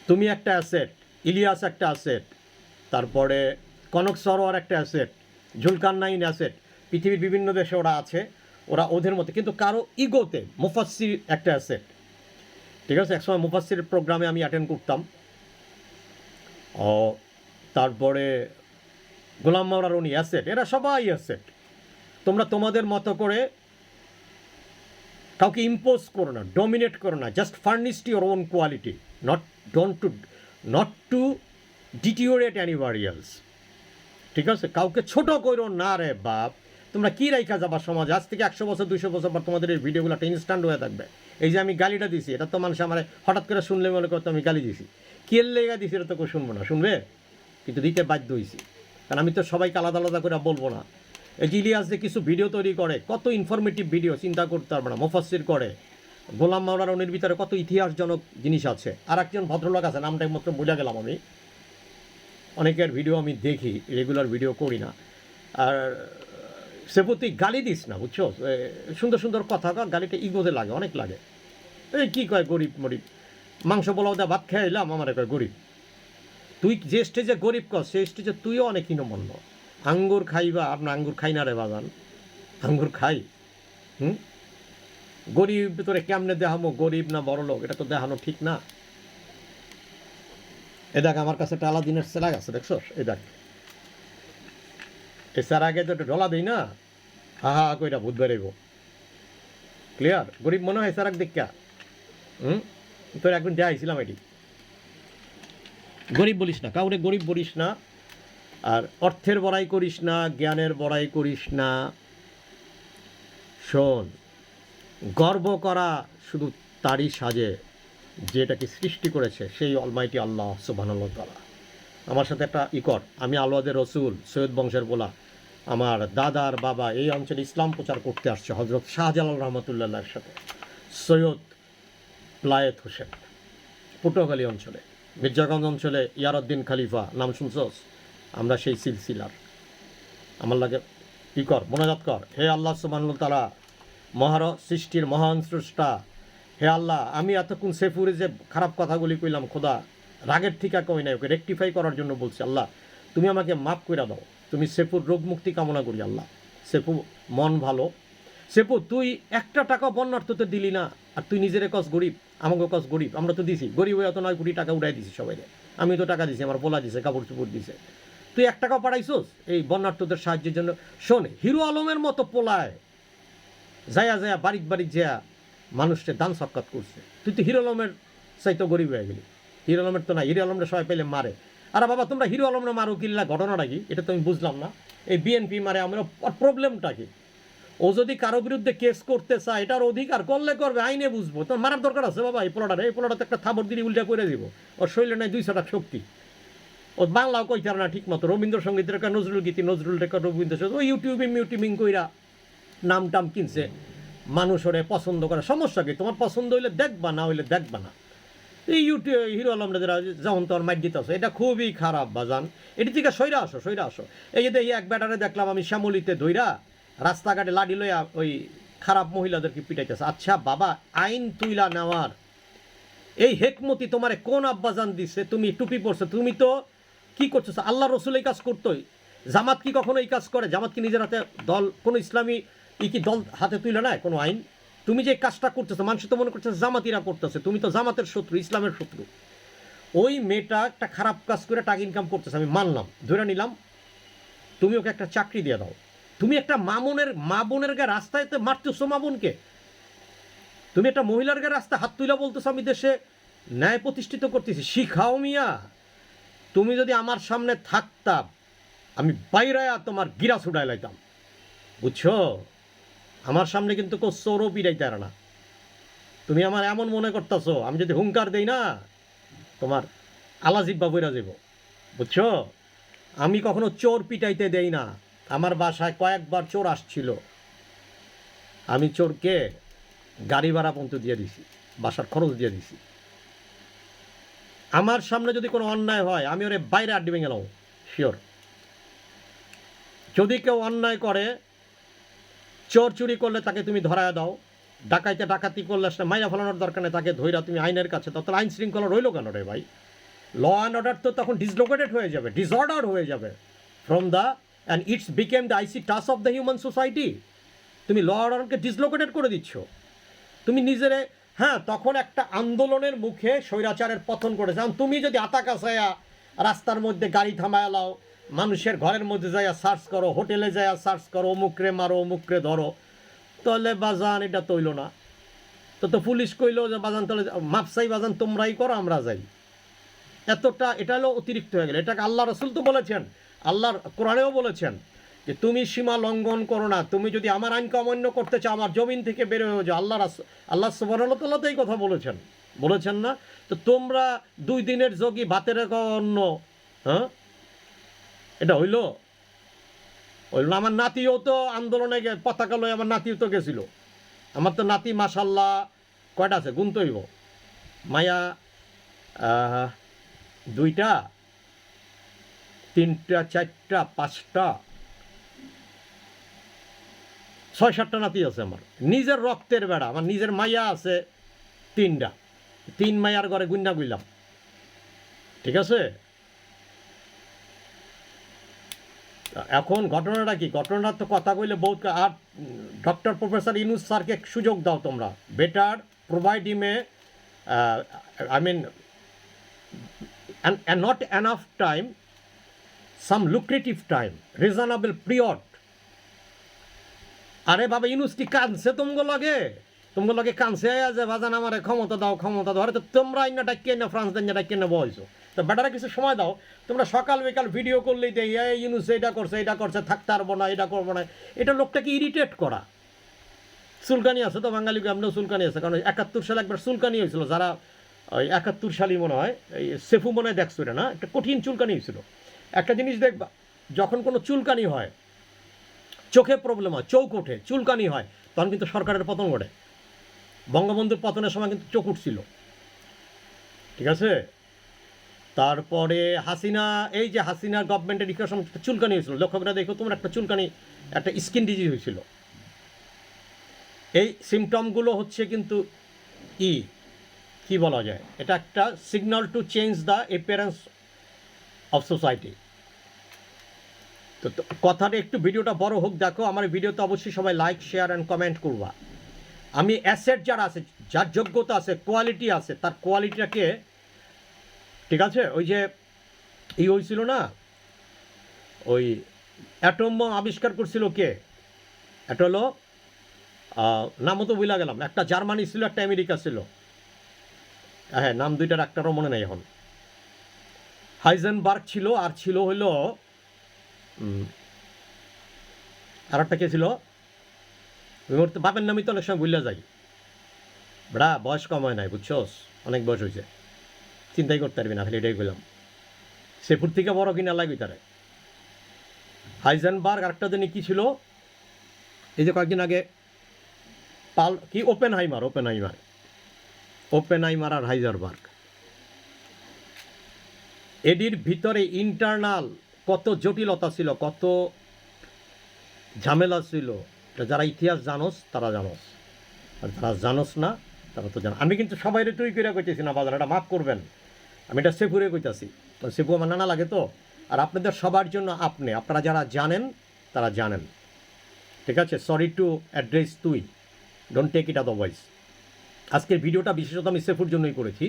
তুমি একটা অ্যাসেট, ইলিয়াস একটা অ্যাসেট, তারপরে কনক সরোয়ার একটা অ্যাসেট, জুলকারনাইন অ্যাসেট। পৃথিবীর বিভিন্ন দেশে ওরা আছে, ওরা ওদের মধ্যে, কিন্তু কারো ইগোতে। মুফাসসির একটা অ্যাসেট। ঠিক আছে, একসময় মুফাসসিরের প্রোগ্রামে আমি অ্যাটেন্ড করতাম। তারপরে গোলাম মাওলার উনি অ্যাসেট, এরা সবাই অ্যাসেট। তোমরা তোমাদের মতো করে কাউকে ইম্পোজ করো না, ডমিনেট করো না, just furnish your own quality, not to deteriorate anybody else. ঠিক আছে, কাউকে ছোট করো না রে বাপ। তোমরা কী রাইখা যাবা সমাজ? আজ থেকে 100 বছর 200 বছর পর তোমাদের এই ভিডিওগুলো একটা ইনস্ট্যান্ট হয়ে থাকবে। এই যে আমি গালিটা দিছি, এটা তো মানুষ আমার হঠাৎ করে শুনলে মনে করতো আমি গালি দিছি। কে লেগা দিছি এটা তো কেউ শুনবো না, শুনবে? কিন্তু দিতে বাধ্য হয়েছি, কারণ আমি তো সবাইকে আলাদা আলাদা করে বলবো না। এই যে ইলিয়াস যে কিছু ভিডিও তৈরি করে, কত ইনফরমেটিভ ভিডিও, চিন্তা করতে পারবে না। মুফাসসির করে, গোলাম মাওলানা রনির ভিতরে কত ইতিহাসজনক জিনিস আছে। আর একজন ভদ্রলোক আছে, নামটা মাত্র বোঝা গেলাম আমি। অনেকের ভিডিও আমি দেখি, রেগুলার ভিডিও করি না। আর সেপু তুই গালি দিস না, বুঝছো? সুন্দর সুন্দর কথা কর, গালিটা ইগোতে লাগে, অনেক লাগে। এই কী কয় গরিব মরিব, মাংস পোলাও দেওয়া ভাত খেয়ে এলাম, আমার কয় গরিব। তুই যে স্টেজে গরিব কর, সেই স্টেজে তুইও অনেক হীনমন্য। আঙ্গুর খাইবা, আপনার আঙ্গুর খাই না রে বাজান, আঙ্গুর খাই। গরিব তোরে কেমনে দেখামো, গরিব না বড় লোক, এটা তো দেখানো ঠিক না। এ দেখ আমার কাছে একটা আলাদিনের সেরাগ আছে, দেখছো? এই দেখ, এই সেরাগে তো ঢলা দিই না, হা হা কইরা ভূত বেড়াইব। ক্লিয়ার? গরিব মনে হয় সেরাগ দেখা। তোর একদিন দেখাইছিলাম এটি। গরিব বলিস না, কাউরে গরিব বলিস না। আর অর্থের বড়াই করিস না, জ্ঞানের বড়াই করিস না। শোন, গর্ব করা শুধু তারই সাজে যেটাকে সৃষ্টি করেছে, সেই অলমাইটি আল্লাহ সুবহানাল্লাহ তাআলা। আমার সাথে একটা কর, আমি আলওয়াদের রসুল, সৈয়দ বংশের বলা, আমার দাদার বাবা এই অঞ্চলে ইসলাম প্রচার করতে আসছে হজরত শাহজালাল রহমতুল্লাহর সাথে, সৈয়দ প্লায়েত হোসেন, পটুয়াখালী অঞ্চলে, মির্জাগঞ্জ অঞ্চলে ইয়ারউদ্দিন খলিফা, নাম শুনছস? আমরা সেই সিলসিলার। আমার লাগে কর, মোনাজাত কর, হে আল্লাহ সুবহানাহু তাআলা, সৃষ্টির মহান স্রষ্টা, হে আল্লাহ, আমি এতক্ষণ সেফুরে যে খারাপ কথাগুলি কইলাম, খোদা রাগের ঠিকা কই নাই, ওকে রেকটিফাই করার জন্য বলছি। আল্লাহ তুমি আমাকে মাফ করে দাও, তুমি সেফুর রোগ মুক্তি কামনা করি। আল্লাহ সেফু মন ভালো, সেফু তুই একটা টাকা বন্যার্থতে দিলি না, আর তুই নিজের কস গরিব, আমাকে কস গরিব, আমরা তো দিছি, গরিব হয়ে তো 9 কোটি টাকা উড়াই দিছি সবাই, আমি তো টাকা দিছি, আমার পোলা দিছে, কাপড় চুপড় দিছে, তুই 1 টাকাও পাঠাইছোস এই বন্যার্থদের সাহায্যের জন্য? শোন, হিরো আলমের মতো পোলায় যায়া যায়া বাড়িক বাড়িক যায়া মানুষকে দান সৎকার করছে, তুই তো হিরো আলমের চাইতো গরিব হয়ে গেলি। হিরো আলমের তো না, হিরো আলমরা সবাই পেলে মারে। আর বাবা তোমরা হিরো আলমরা মারো কিল্লা, ঘটনাটা কি এটা তো আমি বুঝলাম না। এই বিএনপি মারে, আমরা প্রবলেমটা কি? ও যদি কারো বিরুদ্ধে কেস করতে চায়, এটার অধিকার, করলে করবে, আইনে বুঝবো। তোমার মারার দরকার আছে বাবা? এই পোলাটাতে একটা থাবর দিদি উল্টা করে দিব, ওর শরীরে নাই 200 টাকা শক্তি, ও বাংলাও কইতে না ঠিক মতো, রবীন্দ্রসঙ্গীতের একটা নজরুল গীতি, নজরুল রেকর্ড রবীন্দ্রসঙ্গীত, ওই মিউটিউবিং কইরা নাম টাম কিনছে, মানুষ ওরে পছন্দ করে। সমস্যা কি? তোমার পছন্দ হইলে দেখবা, না হইলে দেখবা না। এই হিরো আলমরা যারা যেমন তোমার মাইট দিতে আসো, এটা খুবই খারাপ বাজান। এটি থেকে সইরা আসো। এই যে এক ব্যাটারে দেখলাম আমি শ্যামলিতে ধইরা রাস্তাঘাটে লাডি লইয়া ওই খারাপ মহিলাদেরকে পিটাইতেছে। আচ্ছা বাবা, আইন তুইলা নেওয়ার এই হেকমতি তোমারে কোন আব্বাজান দিছে? তুমি টুপি পরছো, তুমি তো কি করছো? আল্লাহ রসুল এই কাজ করতোই। জামাত কি কখনো এই কাজ করে? জামাত কি নিজের হাতে দল, কোনো ইসলামী কি দল হাতে তুলে নেয় কোনো আইন? তুমি যে কাজটা করতেছো, মানুষ তো মনে করছে জামাতিরা করতেছে, তুমি তো জামাতের শত্রু, ইসলামের শত্রু। ওই মেয়েটা একটা খারাপ কাজ করে টাকা ইনকাম করতেছে, আমি মানলাম, ধরে নিলাম, তুমি ওকে একটা চাকরি দিয়ে দাও। তুমি একটা মা বোনের গায়ে রাস্তায় মারতেছো, মা বোনকে। তুমি একটা মহিলার গায়ে রাস্তায় হাত তুইলা বলতেছো আমি দেশে ন্যায় প্রতিষ্ঠিত করতেছি। শিখাও মিয়া। তুমি যদি আমার সামনে থাকতাম, আমি বাইরায়া তোমার গিরা ছুটাই লাইতাম, বুঝছো? আমার সামনে কিন্তু কেউ চোরও পিড়াইতে আর না। তুমি আমার এমন মনে করতেছো আমি যদি হুঙ্কার দেই না, তোমার আলাজিব্বা বইরা যাব, বুঝছো? আমি কখনো চোর পিটাইতে দেই না। আমার বাসায় কয়েকবার চোর আসছিল, আমি চোরকে গাড়ি ভাড়া পর্যন্ত দিয়ে দিছি, বাসার খরচ দিয়ে দিছি। আমার সামনে যদি কোনো অন্যায় হয়, আমি ওরে বাইরে আড্ডি ভেঙে নাও, শিওর। যদি কেউ অন্যায় করে, চোর চুরি করলে তাকে তুমি ধরায় দাও, ডাকাতি করলে সেটা মাইরা ফেলানোর দরকার নেই, তাকে ধইরা তুমি আইনের কাছে দাও। তাহলে আইন শৃঙ্খলা রইল কেন রে ভাই? ল অ্যান্ড অর্ডার তো তখন ডিসলোকেটেড হয়ে যাবে, ডিসঅর্ডার হয়ে যাবে from the, and it's became the IC touch of the human society. তুমি ল অর্ডারকে ডিসলোকেটেড করে দিচ্ছ। তুমি নিজেরে, হ্যাঁ, তখন একটা আন্দোলনের মুখে স্বৈরাচারের পতন করেছে। তুমি যদি আতা কাছায়া রাস্তার মধ্যে গাড়ি থামায় লাও, মানুষের ঘরের মধ্যে যাইয়া সার্চ করো, হোটেলে যাইয়া সার্চ করো, অমুকরে মারো, অমুকরে ধরো, তাহলে বাজান এটা তৈল না। তো পুলিশ কইলো যে বাজান তাহলে মাপসাই বাজান তোমরাই করো, আমরা যাই। এতটা এটা হলো অতিরিক্ত হয়ে গেল। এটাকে আল্লাহ রসুল তো বলেছেন, আল্লাহর কোরআনেও বলেছেন যে তুমি সীমা লঙ্ঘন করো না, তুমি যদি আমার আইনকে অমান্য করতে চাও আমার জমিন থেকে বের হয়ে যাও। আল্লাহ সুবহানাহু তাআলা তো এই কথা বলেছেন না? তো তোমরা 2 দিনের যোগী ভাতের অন্য, হ্যাঁ এটা হইল না? আমার নাতিও তো আন্দোলনে পতাকা লয়ে আমার নাতিও তো গেছিল। আমার তো নাতি মাশাল্লাহ কয়টা আছে গুনতে হইব, মায়া 2টা 3টা 4টা 5টা 6-7টা নাতি আছে আমার, নিজের রক্তের বেড়া। আমার নিজের মাইয়া আছে 3টা, 3 মাইয়ার ঘরে গুন্না গুইলাম, ঠিক আছে? এখন ঘটনাটা কি? ঘটনাটা তো কথা কইলে বহুত, আর ডক্টর প্রফেসর ইউনূস স্যারকে সুযোগ দাও তোমরা, better provide him a I mean and not enough time, some lucrative time, reasonable period. আরে বাবা ইউনূস কি কানছে তোমাকে লগে কানছে যে বাজান আমার ক্ষমতা দাও। আরে তো তোমরা আইনা ডাকিয়ে না, ফ্রান্স দাইনা ডাকিয়ে না বলছো, তো বেটারা কিছু সময় দাও। তোমরা সকাল বিকাল ভিডিও করলেই দেই ইউনূস এটা করছে থাকতে পারবো না, এটা করবো না। এটা লোকটাকে ইরিটেট করা। চুলকানি আছে তো বাঙালি, আমরাও চুলকানি আছে, কারণ 71 সালে একবার চুলকানি হয়েছিল, যারা ওই 71 সালই মনে হয়, এই সেফু মনে হয় দেখছো এটা না, একটা কঠিন চুলকানি হয়েছিল। একটা জিনিস দেখবা, যখন কোনো চুলকানি হয়, চোখে প্রবলেম হয়, চোখ ওঠে, চুলকানি হয়, তখন কিন্তু সরকারের পতন ঘটে। বঙ্গবন্ধুর পতনের সময় কিন্তু চোখ উঠছিল, ঠিক আছে? তারপরে হাসিনা, এই যে হাসিনার গভর্নমেন্টের ইকোর সময় চুলকানি হয়েছিল, লক্ষ্য করে দেখো তোমার একটা চুলকানি, একটা স্কিন ডিজিজ হয়েছিল। এই সিমটমগুলো হচ্ছে কিন্তু কি বলা যায়, এটা একটা signal to change the appearance of society. তো কথাটা একটু ভিডিওটা বড় হোক, দেখো আমার ভিডিওতে অবশ্যই সবাই লাইক শেয়ার অ্যান্ড কমেন্ট করবা। আমি অ্যাসেট যারা আছে, যার যোগ্যতা আছে, কোয়ালিটি আছে, তার কোয়ালিটিটাকে, ঠিক আছে? ওই যে হয়েছিল না, ওই অ্যাটম বম আবিষ্কার করছিল কে? এটা হলো নামও তো ভুলে গেলাম, একটা জার্মানি ছিল, একটা আমেরিকা ছিল, হ্যাঁ নাম দুইটার একটারও মনে নেই এখন। হাইজেনবার্গ ছিল, আর ছিল হইলো আর একটা কে ছিল, বাপের নামই তো অনেক সময় ভুলে যাই। বেড়া বয়স কম হয় নাই, বুঝছোস? অনেক বয়স হয়েছে, চিন্তাই করতে পারবি না, খালি এটাই বললাম। সেপুর থেকে বড় কিনা লাগবে তারে। হাইজেনবার্গ, আরেকটা দিনে কি ছিল, এই যে কয়েকদিন আগে ওপেনহাইমার আর হাইজেনবার্গ, এটির ভিতরে ইন্টারনাল কত জটিলতা ছিল, কত ঝামেলা ছিল, যারা ইতিহাস জানোস তারা জানোস, আর যারা জানোস না তারা তো জানো। আমি কিন্তু সবাই তুই করে কইতেছি না বাজার, এটা মাফ করবেন, আমি এটা সেফুরে কইতাছি, সেফু আমার নানা লাগে তো। আর আপনাদের সবার জন্য আপনারা যারা জানেন তারা জানেন, ঠিক আছে? সরি টু অ্যাড্রেস তুই, ডোন্ট টেক ইট আদারওয়াইজ। আজকের ভিডিওটা বিশেষত আমি সেফুর জন্যই করেছি।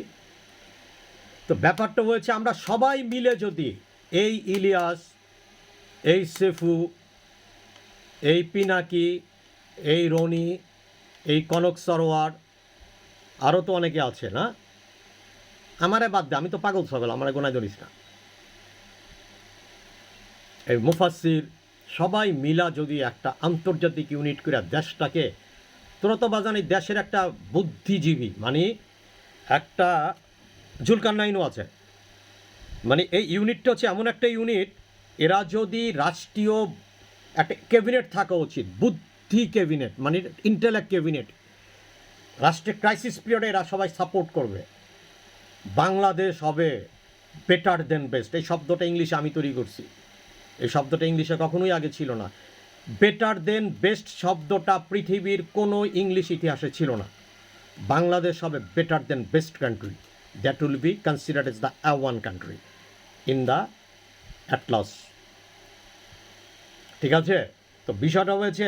তো ব্যাপারটা হয়েছে, আমরা সবাই মিলে যদি এই ইলিয়াস, এই সেফু, এই পিনাকি, এই রনি, এই কনক সরোয়ার, আরও তো অনেকে আছে না, আমারে বাদ দে, আমি তো পাগল ছাগল, আমার গোনায় ধরিস না, এই মুফাসসির, সবাই মিলা যদি একটা আন্তর্জাতিক ইউনিট করে দেশটাকে, তোরা তো বাজানি দেশের একটা বুদ্ধিজীবী, মানে একটা জুলকারনাইনও আছে, মানে এই ইউনিটটা হচ্ছে এমন একটা ইউনিট, এরা যদি রাষ্ট্রীয় একটা ক্যাবিনেট থাকা উচিত, বুদ্ধি ক্যাবিনেট, মানে ইন্টেলেক্ট ক্যাবিনেট, রাষ্ট্রের ক্রাইসিস পিরিয়ডে এরা সবাই সাপোর্ট করবে। বাংলাদেশ হবে বেটার দেন বেস্ট। এই শব্দটা ইংলিশে আমি তৈরি করছি, এই শব্দটা ইংলিশে কখনোই আগে ছিল না। বেটার দেন বেস্ট শব্দটা পৃথিবীর কোনো ইংলিশ ইতিহাসে ছিল না। বাংলাদেশ হবে better then best country, that will be considered as the A1 country in the Atlas, ঠিক আছে? তো বিষয়টা হয়েছে,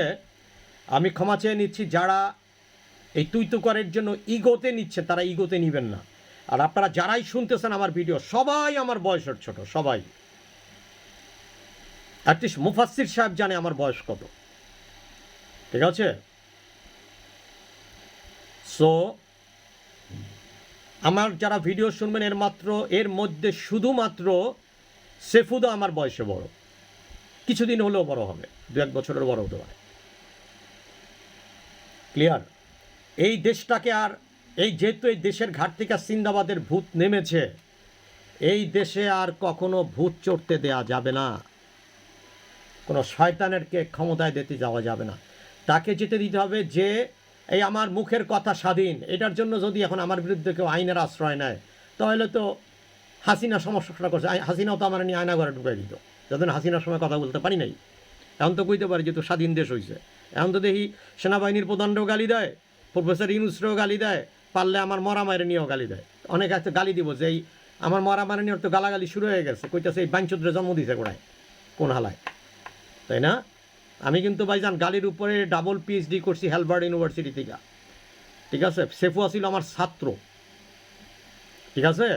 আমি ক্ষমা চেয়ে নিচ্ছি যারা এই তুইতুকারের জন্য ইগোতে নিচ্ছে, তারা ইগোতে নিবেন না। আর আপনারা যারাই শুনতেছেন আমার ভিডিও, সবাই আমার বয়সের ছোট, সবাই অ্যাটলিস্ট মুফাসসির সাহেব জানে আমার বয়স কত, ঠিক আছে? সো আমার যারা ভিডিও শুনবেন এর মধ্যে শুধুমাত্র সেফুদা আমার বয়সে বড়, কিছুদিন হলেও বড় হবে, 2-1 বছরের বড় হতে পারে। ক্লিয়ার? এই দেশটাকে আর যেহেতু এই দেশের ঘাট থেকে সিন্দাবাদের ভূত নেমেছে, এই দেশে আর কখনো ভূত চড়তে দেয়া যাবে না, কোনো শয়তানেরকে ক্ষমতায় দিতে যাওয়া যাবে না। তাকে যেতে দিতে হবে যে এই আমার মুখের কথা স্বাধীন, এটার জন্য যদি এখন আমার বিরুদ্ধে কেউ আইনের আশ্রয় নেয়, তাহলে তো হাসিনা সমস্যাটা করছে। হাসিনাও তো আমার নিয়ে আয়না ঘরে ঢুকাই দিত, যখন হাসিনার সময় কথা বলতে পারি নাই। এখন তো কইতে পারি যেহেতু স্বাধীন দেশ হয়েছে। এখন তো দেখি সেনাবাহিনীর প্রধানরাও গালি দেয়, প্রফেসর ইউনুসরাও গালি দেয়, পারলে আমার মরা মায়ের নিয়েও গালি দেয়। অনেক আছে গালি দিব যে এই আমার মরা মায়ের নিয়ে তো গালাগালি শুরু হয়ে গেছে, কইতেছে এই বাঞ্চুদ্রে জন্ম দিছে কোড়ায় কোন হালায়, তাই না? আমি কিন্তু ভাইজান গালির উপরে ডাবল পিএইচডি করছি হার্ভার্ড ইউনিভার্সিটি থেকে, ঠিক আছে? সেফু আসিল আমার ছাত্র, ঠিক আছে?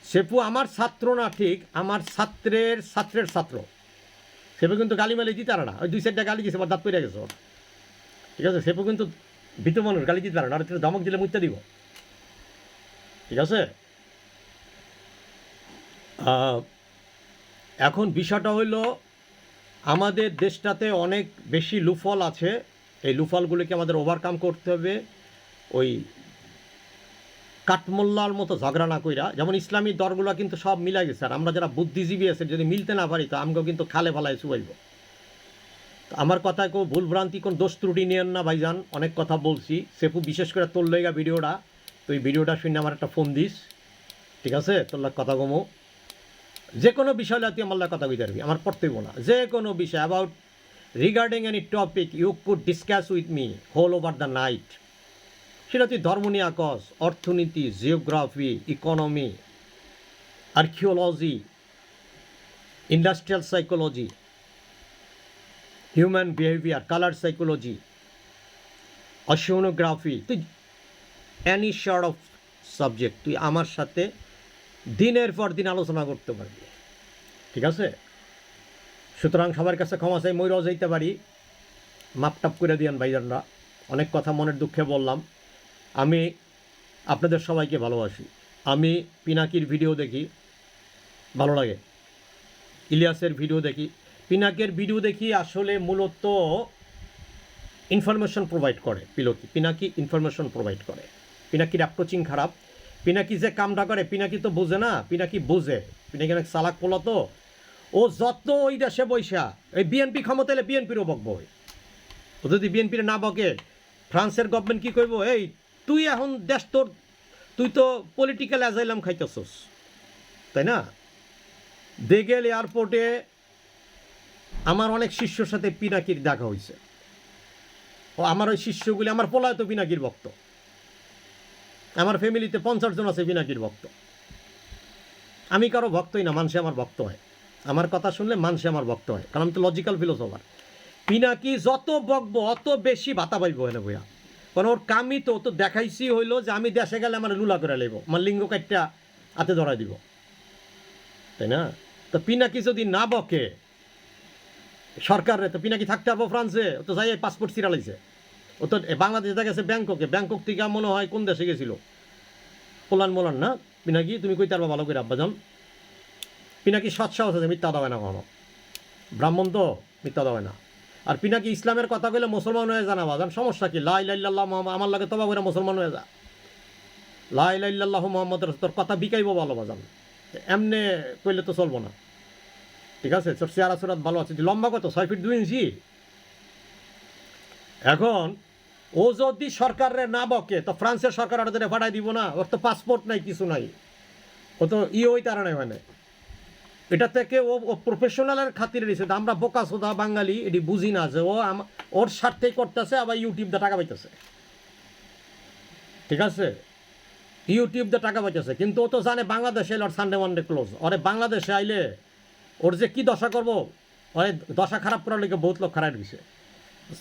সেফু আমার ছাত্র না, ঠিক আমার ছাত্রের ছাত্রের ছাত্র। সেফু কিন্তু গালি মালি দিতে পারে না, ওই 2-4টা গালি দিয়েছে, আমার দাঁত পেরে গেছে ওর, ঠিক আছে? সেফু কিন্তু ভীত মানুষ, গালি দিতে পারে না, আর ধমক দিলে মুইতে দিব, ঠিক আছে? এখন বিষয়টা হইল আমাদের দেশটাতে অনেক বেশি লুফল আছে, এই লুফলগুলিকে আমাদের ওভারকাম করতে হবে। ওই কাঠমোল্লার মতো ঝগড়া না কইরা, যেমন ইসলামী দলগুলো কিন্তু সব মিলাই গেছে, আর আমরা যারা বুদ্ধিজীবী আছে যদি মিলতে না পারি তো আমরাও কিন্তু খালে ফালায় চুবাইব। আমার কথায় কেউ ভুলভ্রান্তি কোন দোষ ত্রুটি নিয়েন না ভাইজান, অনেক কথা বলছি। সেফু বিশেষ করে তোর লইগা ভিডিওটা, তো এই ভিডিওটা শুনে আমার একটা ফোন দিস, ঠিক আছে? তোর কথা কমো, যে কোনো বিষয় তুই আমার কথা কইতে পারবি, আমার পড়তেইব না। যে কোনো বিষয় about regarding any topic you could discuss with me whole over the night. সেটা তুই ধর্ম নিয়ে কস, অর্থনীতি, geography, economy, archaeology, industrial psychology, human behaviour, colour psychology, oceanography, তুই এনি সর্ট অফ সাবজেক্ট তুই আমার সাথে দিনের পর দিন আলোচনা করতে পারবি, ঠিক আছে? সুতরাং সবার কাছে ক্ষমা চাই, মইরাও যাইতে পারি, মাপটাপ করে দিয়ান ভাইজানরা। অনেক কথা মনের দুঃখে বললাম। আমি আপনাদের সবাইকে ভালোবাসি। আমি পিনাকির ভিডিও দেখি, ভালো লাগে। ইলিয়াসের ভিডিও দেখি, পিনাকের ভিডিও দেখি, আসলে মূলত ইনফরমেশন প্রোভাইড করে পিনাকি ইনফরমেশন প্রোভাইড করে। পিনাকির অ্যাপ্রোচিং খারাপ। পিনাকি যে কামটা করে পিনাকি তো বোঝে না, পিনাকি বোঝে, পিনাকি অনেক চালাক পোলা তো। ও যত ওই দেশে বৈশা এই বিএনপি ক্ষমতা এলে বিএনপিরও বকবো, ও যদি বিএনপির না বকে ফ্রান্সের গভর্নমেন্ট কী করবো, এই তুই এখন দেশ তোর, তুই তো পলিটিক্যাল অ্যাজাইলাম খাইতেছস, তাই না? দেগেল এয়ারপোর্টে আমার অনেক শিষ্যর সাথে পিনাকির দেখা হয়েছে। ও আমার ওই শিষ্যগুলি, আমার পোলায় তো পিনাকির ভক্ত, আমার ফ্যামিলিতে 50 জন আছে পিনাকির ভক্ত। আমি কারো ভক্তই না, মানুষে আমার ভক্ত হয়। আমার কথা শুনলে মানুষে আমার ভক্ত হয়, কারণ আমি তো লজিক্যাল ফিলোসফার। পিনাকি যত বকবো অত বেশি ভাতা পাইব এনে বইয়া, কারণ ওর কামই তো দেখাইছি হইলো যে আমি দেশে গেলে আমার লুলা করে লাইব, আমার লিঙ্গ কাটটা হাতে ধরাই দিব, তাই না? তো পিনাকি যদি না বকে সরকারে, তো পিনাকি থাকতে পারবো ফ্রান্সে? ও তো যাই পাসপোর্ট ছিঁড়ালাইছে, ও তো বাংলাদেশে গেছে ব্যাংককে, ব্যাংকক থেকে মনে হয় কোন দেশে গেছিল, মোলান না? পিনাকি তুমি কইতে পারবা ভালো করে আব্বাজান। পিনাকি সৎ সাহস আছে, মিথ্যা দেবে না কখনো, ব্রাহ্মণ তো মিথ্যা দেবে না। আর পিনাকি ইসলামের কথা কইলে মুসলমান হয়ে জানা বাজান, সমস্যা কি? লা ইলাহা ইল্লাল্লাহ আমার লাগে তবা করে মুসলমান হয়ে যা, লা ইলাহা ইল্লাল্লাহ মুহাম্মদ রাসূল, তোর কথা বিকাইব ভালো বাজান, এমনে কইলে তো চলবো না, ঠিক আছে? তোর চেহারা সুরাত ভালো আছে, লম্বা কত 6 ফিট 2 ইঞ্চি। এখন ও যদি সরকারের না বকে তো ফ্রান্সের সরকার ওদের ফাটাই দিব না? ওর তো পাসপোর্ট নাই, কিছু নাই, ও তো ওই তারা নাই, মানে এটা থেকে ও প্রফেশনালের খাতিরে দিছে। আমরা বোকা সোদা বাঙালি এটি বুঝি না যে ও ওর স্বার্থেই করতেছে, আবার ইউটিউব দিয়ে টাকা পাইতেছে, ঠিক আছে? ইউটিউব দিয়ে টাকা পাইতেছে, কিন্তু ও তো জানে বাংলাদেশে এলে ওর সানডে মানডে ক্লোজ। ওরে বাংলাদেশে আইলে ওর যে কী দশা করবো, ওরে দশা খারাপ করার লিগে বহুত লোক খারাপ দিছে,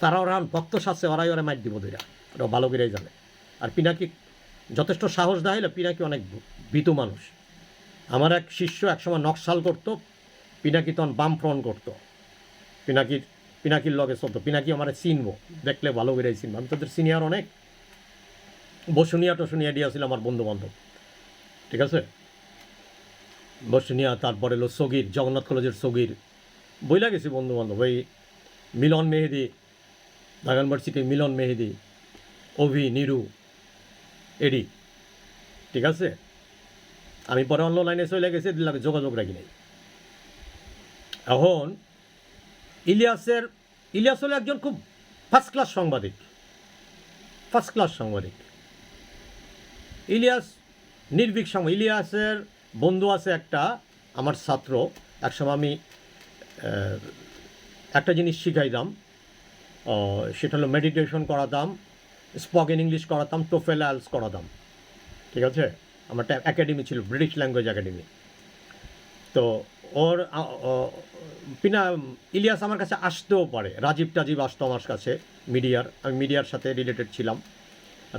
তারা ওরা ভক্ত সাজছে, ওরাই ওরা মাইট দিব দুইটা, ওরা ভালো করেই জানে। আর পিনাকি যথেষ্ট সাহস দেয়, পিনাকি অনেক ভীতু মানুষ। আমার এক শিষ্য একসময় নকশাল করতো, পিনাকি তখন বাম ফ্রন্ট করতো, পিনাকির লগে চলতো। পিনাকি আমার চিনবো, দেখলে ভালো করেই চিনবো। আমি তোদের সিনিয়র অনেক, বসুনিয়া টসুনিয়া দিয়া ছিল আমার বন্ধু বান্ধব, ঠিক আছে। বসুনিয়া, তারপরে হলো সগির, জগন্নাথ কলেজের সগির, বইলা গেছি বন্ধু বান্ধব। ওই মিলন মেহেদি, ঢাকা ইউনিভার্সিটি মিলন মেহেদি, অভি, নিরু, এডি, ঠিক আছে। আমি পরে অন্য লাইনে চলে গেছি, এদের যোগাযোগ রাখি নাই। এখন ইলিয়াস হলো একজন খুব ফার্স্ট ক্লাস সাংবাদিক। ইলিয়াস নির্ভীক সাংবাদিক। ইলিয়াসের বন্ধু আছে একটা, আমার ছাত্র। একসময় আমি একটা জিনিস শিখাইতাম, সেটা হলো মেডিটেশন করাতাম, স্পোকেন ইংলিশ করাতাম, টোফেল আইএলটিএস করাতাম, ঠিক আছে। আমার একটা একাডেমি ছিল, ব্রিটিশ ল্যাঙ্গুয়েজ একাডেমি। তো ওর ইলিয়াস আমার কাছে আসতেও পারে, রাজীব টাজীব আসতো আমার কাছে, আমি মিডিয়ার সাথে রিলেটেড ছিলাম।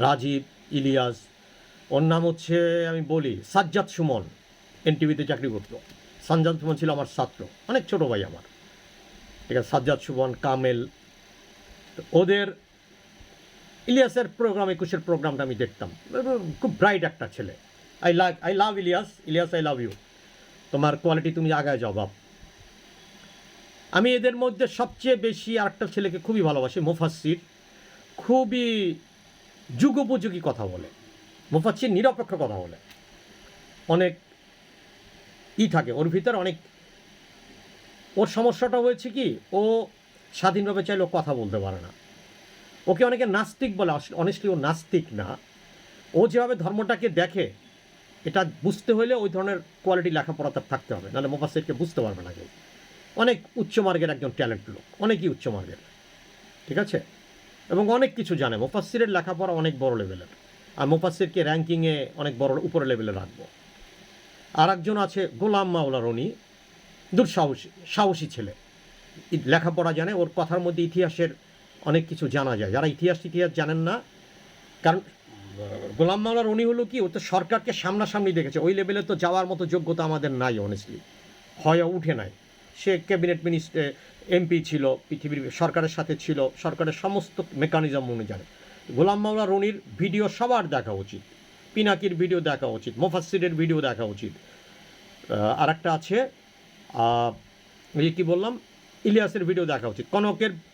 রাজীব, ইলিয়াস, ওর নাম হচ্ছে, আমি বলি, সাজ্জাদ সুমন, এনটিভিতে চাকরি করতো। সাজ্জাদ সুমন ছিল আমার ছাত্র, অনেক ছোটো ভাই আমার, ঠিক আছে। সাজ্জাদ সুমন, কামেল, ওদের ইলিয়াসের প্রোগ্রাম, 21-এর প্রোগ্রামটা আমি দেখতাম। খুব ব্রাইট একটা ছেলে। I love Ilias, I love you, তোমার কোয়ালিটি, তুমি আগায় যাও বাপ। আমি এদের মধ্যে সবচেয়ে বেশি আরেকটা ছেলেকে খুবই ভালোবাসি, মুফাসসির। খুবই যুগোপযোগী কথা বলে, মুফাসসির নিরপেক্ষ কথা বলে, অনেক থাকে ওর ভিতরে, অনেক। ওর সমস্যাটা হয়েছে কি, ও স্বাধীনভাবে চাইলেও কথা বলতে পারে না। ওকে অনেকে নাস্তিক বলে, অনেস্টলি ও নাস্তিক না। ও যেভাবে ধর্মটাকে দেখে, এটা বুঝতে হলে ওই ধরনের কোয়ালিটি লেখাপড়া তার থাকতে হবে, নাহলে মুফাসসিরকে বুঝতে পারবে না কেউ। অনেক উচ্চমার্গের একজন ট্যালেন্ট লোক, অনেকই উচ্চমার্গের, ঠিক আছে, এবং অনেক কিছু জানে। মুফাসসিরের লেখাপড়া অনেক বড় লেভেলের, আর মুফাসসিরকে র্যাঙ্কিংয়ে অনেক বড় উপরে লেভেলে রাখবো। আর একজন আছে গোলাম মাওলা রনি, সাহসী ছেলে, লেখাপড়া জানে, ওর কথার মধ্যে ইতিহাসের অনেক কিছু জানা যায়। যারা ইতিহাস জানেন না, কারণ গোলাম মাওলা রনি হলো কি, ও তো সরকারকে সামনাসামনি দেখেছে। ওই লেভেলে তো যাওয়ার মতো যোগ্যতা আমাদের নাই, অনেস্টলি হয়ে উঠে নাই। সে ক্যাবিনেট মিনিস্টার, এমপি ছিল, পৃথিবীর সরকারের সাথে ছিল, সরকারের সমস্ত মেকানিজম উনি জানে। গোলাম মাওলা রনির ভিডিও সবার দেখা উচিত, পিনাকির ভিডিও দেখা উচিত, মুফাসসিরের ভিডিও দেখা উচিত। আর একটা আছে, ওই কী বললাম, ইলিয়াসের ভিডিও দেখা উচিত।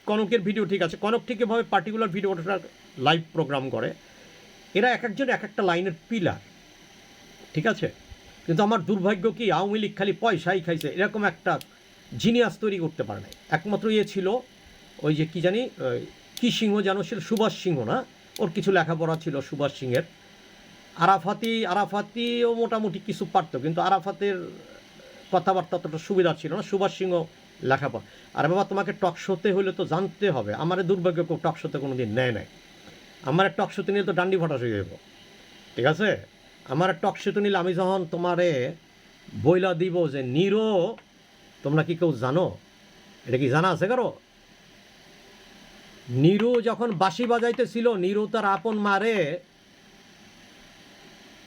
কনকের ভিডিও ঠিক আছে, কনক ঠিকভাবে পার্টিকুলার ভিডিওটা লাইভ প্রোগ্রাম করে। এরা এক একজন এক একটা লাইনের পিলার, ঠিক আছে। কিন্তু আমার দুর্ভাগ্য কি, আওয়ামী লীগ খালি পয়সাই খাইছে, এরকম একটা জিনিয়াস তৈরি করতে পারে নাই। একমাত্র ছিল ওই যে কি জানি, কি সিংহ যেন ছিল, সুভাষ সিংহ না, ওর কিছু লেখাপড়া ছিল সুভাষ সিংহের। আরাফাতিও মোটামুটি কিছু পারতো, কিন্তু আরাফাতের কথাবার্তা অতটা সুবিধা ছিল না। সুভাষ সিংহ লেখাপড়া। আর বাবা, তোমাকে টক শোতে হলে তো জানতে হবে। আমার দুর্ভাগ্য কেউ টক শোতে কোনো দিন নেয় নাই। আমার টক শোতে নিয়ে তো ডান্ডি ফটাস হয়ে যাব, ঠিক আছে। আমার টক শোতে নিলে আমি যখন তোমারে বইলা দিব যে নিরো, তোমরা কি কেউ জানো, এটা কি জানা আছে কারো? নিরু যখন বাঁশি বাজাইতেছিল, নিরু তার আপন মারে,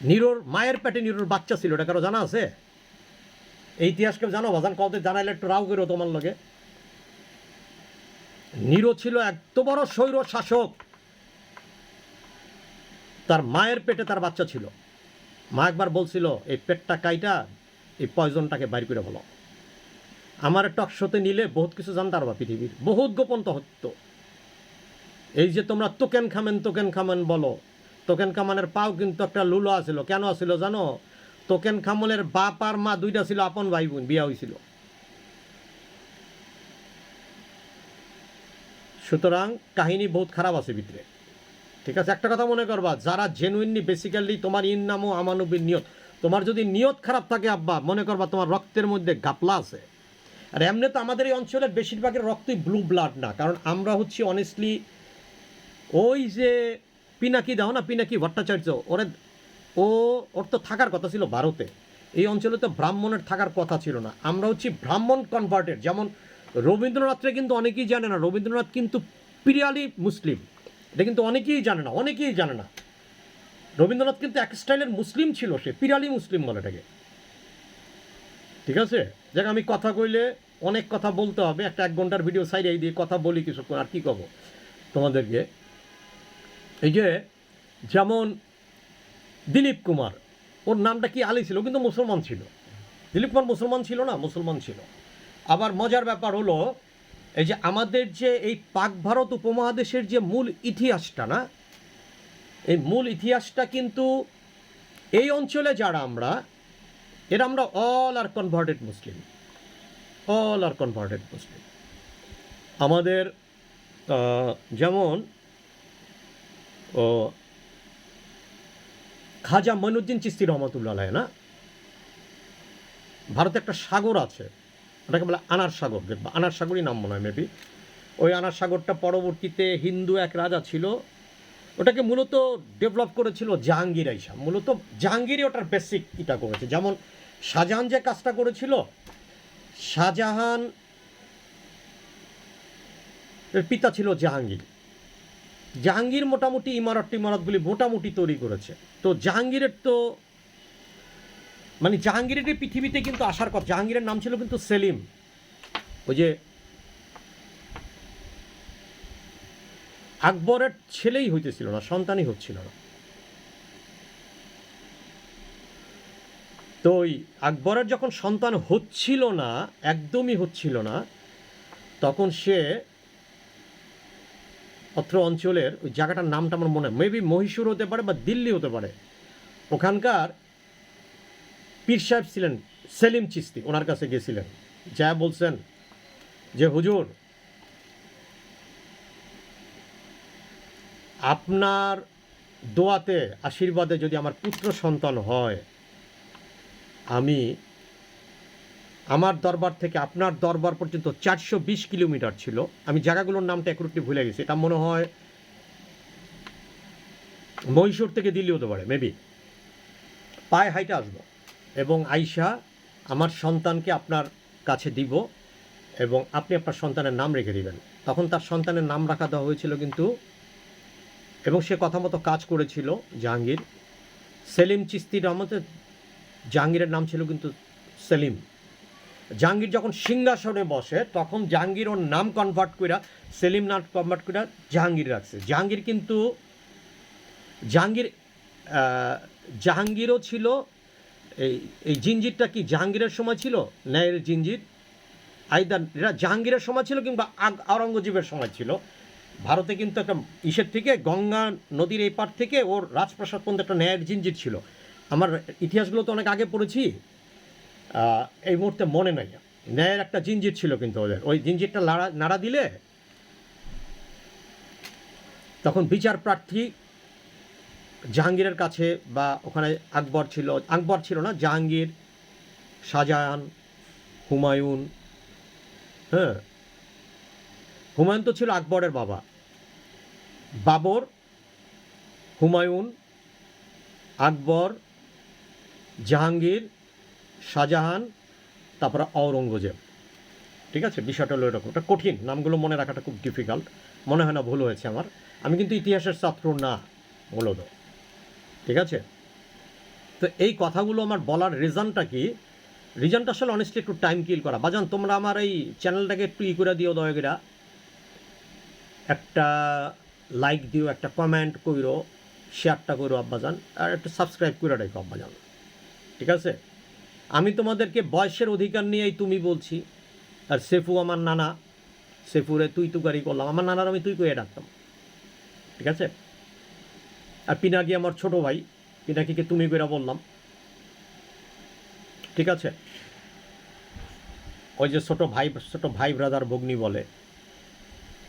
নিরুর মায়ের পেটে নিরুর বাচ্চা ছিল, এটা কারো জানা আছে? এই ইতিহাস কেউ জানো? বাজান কত জানাইলে একটু রাও করো তোমার লগে। নিরু ছিল এত বড় স্বৈর শাসক, তার মায়ের পেটে তার বাচ্চা ছিল। মা একবার বলছিল, এই পেটটা কাইটা এই পয়জনটাকে বাইর করে বলো। আমার টক শোতে নিলে বহুত কিছু জানতে পারবা, পৃথিবীর বহুত গোপন তথ্য। এই যে তোমরা তোকেন খামেন বলো, তোকেন খামানের পাও কিন্তু একটা লুলো আছিল। কেন আছিল জানো? তোকেন খামনের বাপ আর মা দুইটা ছিল আপন ভাই বোন, বিয়া হয়েছিল। সুতরাং কাহিনী বহুত খারাপ আছে ভিতরে, ঠিক আছে। একটা কথা মনে করবা, যারা জেনুইনলি বেসিক্যালি তোমার নামও আমানবির নিয়ত, তোমার যদি নিয়ত খারাপ থাকে আব্বা, মনে করবা তোমার রক্তের মধ্যে গাপলা আছে। আর এমনি তো আমাদের এই অঞ্চলের বেশিরভাগের রক্তই ব্লু ব্লাড না, কারণ আমরা হচ্ছি অনেস্টলি ওই যে পিনাকি দাও না, পিনাকি ভট্টাচার্য, ওর তো থাকার কথা ছিল ভারতে। এই অঞ্চলে তো ব্রাহ্মণের থাকার কথা ছিল না। আমরা হচ্ছি ব্রাহ্মণ কনভার্টেড। যেমন রবীন্দ্রনাথরে কিন্তু অনেকেই জানে না, রবীন্দ্রনাথ কিন্তু পিরিয়ালি মুসলিম, এটা কিন্তু অনেকেই জানে না। রবীন্দ্রনাথ কিন্তু এক স্টাইলের মুসলিম ছিল, সে পিরিয়ালি মুসলিম বলে এটাকে, ঠিক আছে। যাক, আমি কথা কইলে অনেক কথা বলতে হবে, একটা 1 ঘন্টার ভিডিও সাইড এই দিয়ে কথা বলি কিছুক্ষণ, আর কী কব তোমাদেরকে। এই যে যেমন দিলীপ কুমার, ওর নামটা কি আলী ছিল, কিন্তু মুসলমান ছিল। দিলীপ কুমার মুসলমান ছিল না, মুসলমান ছিল। আবার মজার ব্যাপার হলো এই যে আমাদের যে এই পাক ভারত উপমহাদেশের যে মূল ইতিহাসটা না, এই মূল ইতিহাসটা কিন্তু এই অঞ্চলে যারা আমরা অল আর কনভার্টেড মুসলিম, অল আর কনভার্টেড মুসলিম। আমাদের যেমন খাজা মঈনুদ্দিন চিশতি রহমতুল্লাহ আলাইহি না, ভারতে একটা সাগর আছে, ওটাকে বলে আনার সাগর, দেখবা আনার সাগরই নাম মনে হয় মেবি। ওই আনার সাগরটা পরবর্তীতে হিন্দু এক রাজা ছিল, ওটাকে মূলত ডেভেলপ করেছিল জাহাঙ্গীর আইসা। মূলত জাহাঙ্গীরই ওটার বেসিক এটা করেছে। যেমন শাহজাহান যে কাজটা করেছিল, শাহজাহান এর পিতা ছিল জাহাঙ্গীর। জাহাঙ্গীর মোটামুটি ইমারতগুলি মোটামুটি তৈরি করেছে। তো জাহাঙ্গীরের তো মানে জাহাঙ্গীরের পৃথিবীতে কিন্তু আসার কথা, জাহাঙ্গীরের নাম ছিল কিন্তু সেলিম। ওই যে আকবরের ছেলেই হইতেছিল না, সন্তানই হচ্ছিল না। তো ওই আকবরের যখন সন্তান হচ্ছিল না, একদমই হচ্ছিল না, তখন সে অত্র অঞ্চলের ওই জায়গাটার নামটা আমার মনে হয় মেবি মহীশূর হতে পারে বা দিল্লি হতে পারে, ওখানকার পীর সাহেব ছিলেন সেলিম চিশতি, ওনার কাছে গেছিলেন, যা বলছেন যে হুজুর আপনার দোয়াতে আশীর্বাদে যদি আমার পুত্র সন্তান হয়, আমি আমার দরবার থেকে আপনার দরবার পর্যন্ত 420 কিলোমিটার ছিল, আমি জায়গাগুলোর নামটা অ্যাকুরেটলি ভুলে গেছি, এটা মনে হয় মহীশূর থেকে দিল্লি হতে পারে মেবি, পায়ে হাইটে আসবো এবং আইসা আমার সন্তানকে আপনার কাছে দিব এবং আপনি আপনার সন্তানের নাম রেখে দিবেন। তখন তার সন্তানের নাম রাখা দেওয়া হয়েছিল কিন্তু, এবং সে কথা মতো কাজ করেছিল জাহাঙ্গীর। সেলিম চিশতি রহমতে জাহাঙ্গীরের নাম ছিল কিন্তু সেলিম। জাহাঙ্গীর যখন সিংহাসনে বসে তখন জাহাঙ্গীর ওর নাম কনভার্ট করে, সেলিম নাম কনভার্ট করে জাহাঙ্গীর রাখছে। জাহাঙ্গীর কিন্তু জাহাঙ্গীরও ছিল এই জিঞ্জিরটা কি জাহাঙ্গীরের সময় ছিল, ন্যায়ের জিঞ্জির আইদার এটা জাহাঙ্গীরের সময় ছিল কিংবা আওরঙ্গজেবের সময় ছিল। ভারতে কিন্তু একটা ইসের থেকে গঙ্গা নদীর এই পার থেকে ওর রাজপ্রাসাদ পর্যন্ত একটা ন্যায়ের জিঞ্জির ছিল। আমার ইতিহাসগুলো তো অনেক আগে পড়েছি, এই মুহূর্তে মনে নাই। ন্যায়ের একটা জিঞ্জির ছিল কিন্তু ওদের, ওই জিঞ্জিরটা নাড়া দিলে তখন বিচার প্রার্থী জাহাঙ্গীরের কাছে, বা ওখানে আকবর ছিল না, জাহাঙ্গীর, শাহজাহান, হুমায়ুন, হ্যাঁ হুমায়ুন তো ছিল আকবরের বাবা, বাবর, হুমায়ুন, আকবর, জাহাঙ্গীর, শাহজাহান, তারপরে আওরঙ্গজেব। ঠিক আছে, বিষয়টা হলো এরকম, এটা কঠিন, নামগুলো মনে রাখাটা খুব ডিফিকাল্ট, মনে হয় না ভুল হয়েছে আমার, আমি কিন্তু ইতিহাসের ছাত্র না মূলত। ঠিক আছে, তো এই কথাগুলো আমার বলার রিজনটা কি, রিজনটা আসলে অনেস্টলি একটু টাইম কিল করা। বাজান তোমরা আমার এই চ্যানেলটাকে একটু করে দিও, দয়া একটা লাইক দিও, একটা কমেন্ট করো, শেয়ারটা করো আব্বাজান, আর একটু সাবস্ক্রাইব করে রাখো আব্বাজান। ঠিক আছে, আমি তোমাদেরকে বয়সের অধিকার নিয়েই তুমি বলছি, আর সেফু আমার নানা, সেফুরে তুই তুকারি করলাম, আমার নানার আমি তুই কয়ে ডাকতাম। ঠিক আছে, আর পিনাকি আমার ছোট ভাই, পিনাকিকে তুমি করে বললাম। ঠিক আছে, ওই যে ছোট ভাই ব্রাদার ভগ্নি বলে,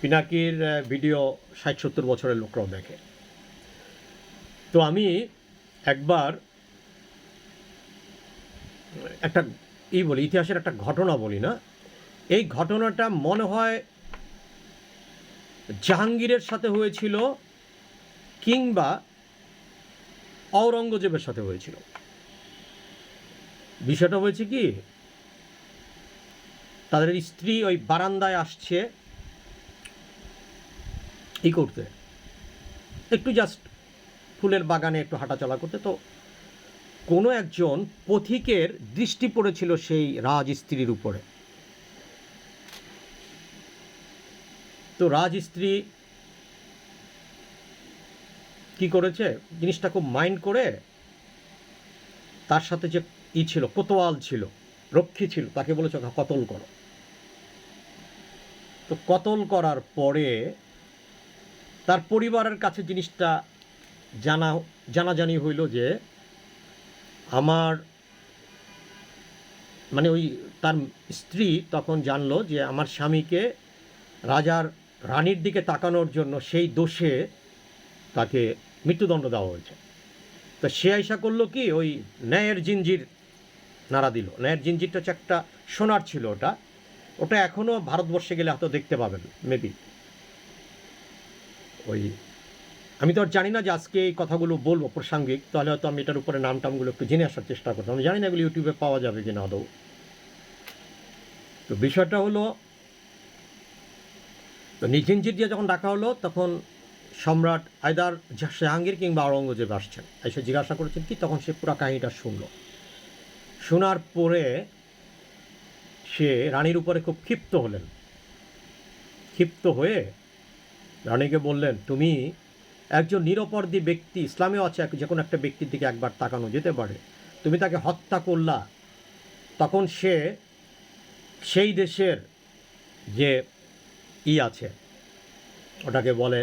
পিনাকির ভিডিও 60-70 বছরের লোকরাও দেখে। তো আমি একবার একটা বলি, ইতিহাসের একটা ঘটনা বলি না, এই ঘটনাটা মনে হয় জাহাঙ্গীরের সাথে হয়েছিল কিংবা আওরঙ্গজেবের সাথে হয়েছিল। বিষয়টা হয়েছে কি, তাদের স্ত্রী ওই বারান্দায় আসছে করতে, একটু জাস্ট ফুলের বাগানে একটু হাঁটাচলা করতে, তো কোনো একজন পথিকের দৃষ্টি পড়েছিল সেই রাজস্ত্রীর উপরে। তো রাজস্ত্রী কি করেছে, জিনিসটা খুব মাইন্ড করে তার সাথে যে ছিল, কোতোয়াল ছিল, রক্ষী ছিল, তাকে বলেছে কতল করো। তো কতল করার পরে তার পরিবারের কাছে জিনিসটা জানাজানি হইল যে আমার মানে ওই তার স্ত্রী তখন জানলো যে আমার স্বামীকে রানীর দিকে তাকানোর জন্য সেই দোষে তাকে মৃত্যুদণ্ড দেওয়া হয়েছে। তো সে আইসা করলো কি, ওই ন্যায়ের জিঞ্জির নাড়া দিল। ন্যায়ের জিঞ্জিরটা হচ্ছে একটা সোনার ছিল, ওটা এখনও ভারতবর্ষে গেলে হয়তো দেখতে পাবেন মেবি। ওই আমি তো আর জানি না যে আজকে এই কথাগুলো বলবো প্রাসঙ্গিক, তাহলে হয়তো আমি এটার উপরে নামটামগুলো একটু জেনে আসার চেষ্টা করতাম। আমি জানি না এগুলো ইউটিউবে পাওয়া যাবে কিনা আদৌ। তো বিষয়টা হলো, তো জিঞ্জির দিয়ে যখন ডাকা হলো তখন সম্রাট আইদার জাহাঙ্গীর কিংবা আওরঙ্গজেব আসছেন, এসে জিজ্ঞাসা করেছেন কি, তখন সে পুরো কাহিনীটা শুনলো। শোনার পরে সে রানীর উপরে খুব ক্ষিপ্ত হলেন। ক্ষিপ্ত হয়ে রানীকে বললেন, তুমি একজন নিরপরাধী ব্যক্তি, ইসলামেও আছে যে কোনো একটা ব্যক্তির দিকে একবার তাকানো যেতে পারে, তুমি তাকে হত্যা করলা। তখন সে সেই দেশের যে আছে, ওটাকে বলে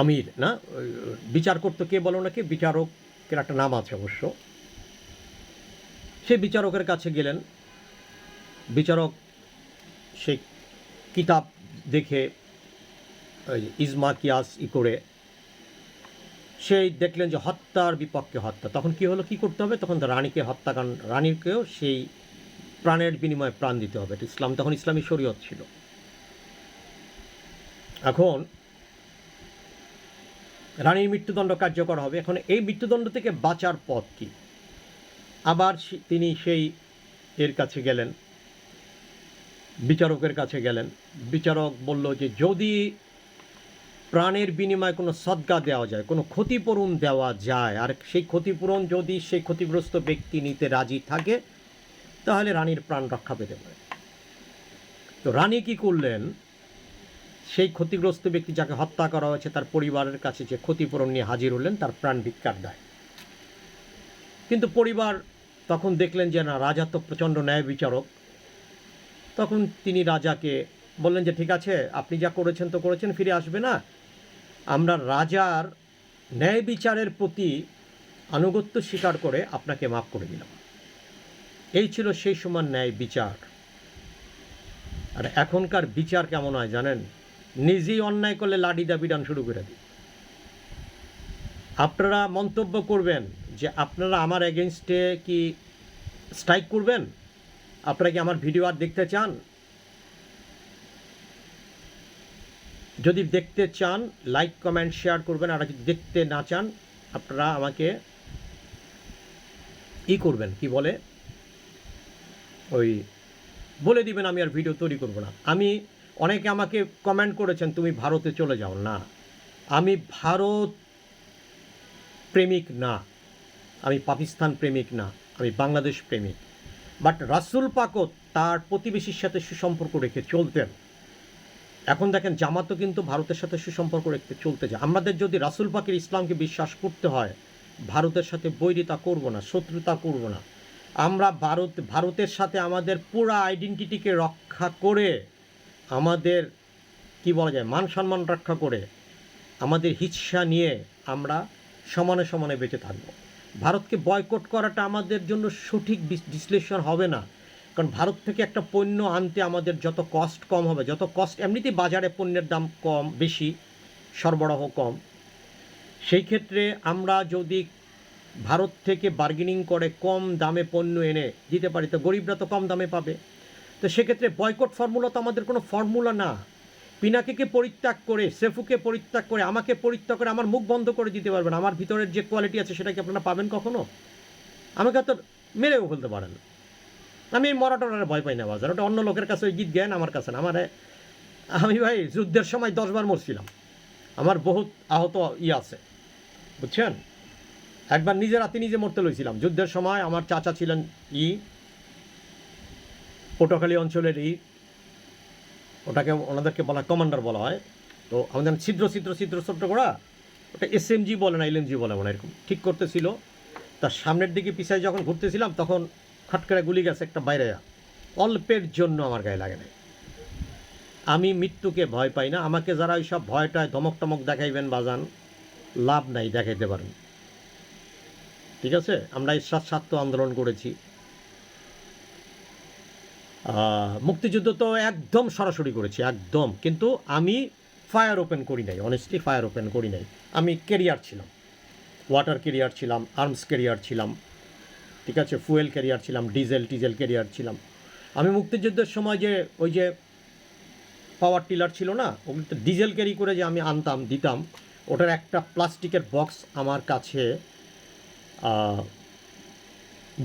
আমির না, বিচার করতো কে বলো নাকি, বিচারকের একটা নাম আছে অবশ্য। সে বিচারকের কাছে গেলেন। বিচারক সেই কিতাব দেখে ইজমা কিয়াস করে সেই দেখলেন যে হত্যার বিপক্ষে হত্যা। তখন কি হলো, কি করতে হবে, তখন রানীকে হত্যাকাণ্ড, রানীকেও সেই প্রাণের বিনিময়ে প্রাণ দিতে হবে। ইসলাম তখন ইসলামী শরীয়ত ছিল। এখন রানীর মৃত্যুদণ্ড কার্যকর হবে। এখন এই মৃত্যুদণ্ড থেকে বাঁচার পথ কি? আবার তিনি সেই এর কাছে গেলেন, বিচারকের কাছে গেলেন। বিচারক বলল যে যদি প্রাণের বিনিময়ে কোনো সদকা দেওয়া যায়, কোনো ক্ষতিপূরণ দেওয়া যায়, আর সেই ক্ষতিপূরণ যদি সেই ক্ষতিগ্রস্ত ব্যক্তি নিতে রাজি থাকে, তাহলে রানীর প্রাণ রক্ষা পেতে পারে। তো রানী কি করলেন, সেই ক্ষতিগ্রস্ত ব্যক্তি যাকে হত্যা করা হয়েছে তার পরিবারের কাছে যে ক্ষতিপূরণ নিয়ে হাজির হলেন, তার প্রাণ ভিক্ষার দায়। কিন্তু পরিবার তখন দেখলেন যে না, রাজা তো প্রচণ্ড ন্যায় বিচারক। তখন তিনি রাজাকে বললেন যে ঠিক আছে, আপনি যা করেছেন তো করেছেন, ফিরে আসবে না, আমরা রাজার ন্যায় বিচারের প্রতি আনুগত্য স্বীকার করে আপনাকে মাফ করে দিলাম। এই ছিল সেই সময় ন্যায় বিচার। আর এখনকার বিচার কেমন হয় জানেন, নিজেই অন্যায় করলে লাঠি দা বিধান শুরু করে দিই। আপনারা মন্তব্য করবেন যে আপনারা আমার এগেনস্টে কি স্ট্রাইক করবেন, আপনারা কি আমার ভিডিও আর দেখতে চান? যদি দেখতে চান লাইক কমেন্ট শেয়ার করবেন, আর যদি দেখতে না চান আপনারা আমাকে করবেন, কি বলে, ওই বলে দিবেন, আমি আর ভিডিও তৈরি করব না। আমি অনেকে আমাকে কমেন্ট করেছেন তুমি ভারতে চলে যাও, না আমি ভারত প্রেমিক না, আমি পাকিস্তান প্রেমিক না, আমি বাংলাদেশ প্রেমিক। বাট রাসূল পাকও তার প্রতিবেশীর সাথে সুসম্পর্ক রেখে চলতেন। এখন দেখেন জামাতও কিন্তু ভারতের সাথে সুসম্পর্ক রেখে চলতে যায়। আমাদের যদি রাসূল পাকের ইসলামকে বিশ্বাস করতে হয়, ভারতের সাথে বৈরিতা করব না, শত্রুতা করব না। আমরা ভারতের সাথে আমাদের পুরো আইডেন্টিটিকে রক্ষা করে, আমাদের কি বলা যায়, মান সম্মান রক্ষা করে, আমাদের হিস্সা নিয়ে আমরা সমানে সমানে বেঁচে থাকব। ভারতকে বয়কট করাটা আমাদের জন্য সঠিক বিশ্লেষণ হবে না, কারণ ভারত থেকে একটা পণ্য আনতে আমাদের যত কস্ট কম হবে, যত কস্ট এমনিতেই বাজারে পণ্যের দাম কম, বেশি সরবরাহ কম, সেই ক্ষেত্রে আমরা যদি ভারত থেকে বার্গেনিং করে কম দামে পণ্য এনে দিতে পারি, তো গরিবরা তো কম দামে পাবে। তো সেক্ষেত্রে বয়কট ফর্মুলা তো আমাদের কোনো ফর্মুলা না। পিনাকিকে পরিত্যাগ করে, সেফুকে পরিত্যাগ করে, আমাকে পরিত্যাগ করে আমার মুখ বন্ধ করে দিতে পারবেন। আমার ভিতরের যে কোয়ালিটি আছে সেটা কি আপনারা পাবেন কখনো? আমাকে তো মেরেও ফেলতে পারেন। আমি এই মরাটরারে ভয় পাই না বাজার, ওটা অন্য লোকের কাছে ওই গীত জ্ঞান, আমার কাছে না। আমি ভাই যুদ্ধের সময় 10 বার মরছিলাম, আমার বহুত আহত আছে, বুঝছেন। একবার নিজের হাতে নিজে মরতে লইছিলাম যুদ্ধের সময়। আমার চাচা ছিলেন পটুয়াখালী অঞ্চলের ওটাকে ওনাদেরকে বলা কমান্ডার বলা হয়। তো আমাদের ছিদ্র ছিদ্র ছিদ্র ছোট্ট করা, ওটা এসএমজি বলে না এলএমজি বলে মনে হয়, এরকম ঠিক করতেছিল। তার সামনের দিকে পিছায় যখন ঘুরতেছিলাম তখন খট করে গুলি গেছে একটা বাইরে, অল্পের জন্য আমার গায়ে লাগে নাই। আমি মৃত্যুকে ভয় পাই না। আমাকে যারা ওই সব ভয়টায় ধমক টমক দেখাইবেন বাজান, লাভ নাই, দেখাইতে পারেন। ঠিক আছে, আমরা এই স্বার্থ আন্দোলন করেছি। মুক্তিযুদ্ধ তো একদম সরাসরি করেছি একদম, কিন্তু আমি ফায়ার ওপেন করি নাই, অনেস্টলি ফায়ার ওপেন করি নাই। আমি ক্যারিয়ার ছিলাম, ওয়াটার ক্যারিয়ার ছিলাম, আর্মস ক্যারিয়ার ছিলাম, ঠিক আছে, ফুয়েল ক্যারিয়ার ছিলাম, ডিজেল ক্যারিয়ার ছিলাম। আমি মুক্তিযুদ্ধের সময় যে ওই যে পাওয়ার টিলার ছিল না, ওগুলো ডিজেল ক্যারি করে যে আমি আনতাম দিতাম, ওটার একটা প্লাস্টিকের বক্স আমার কাছে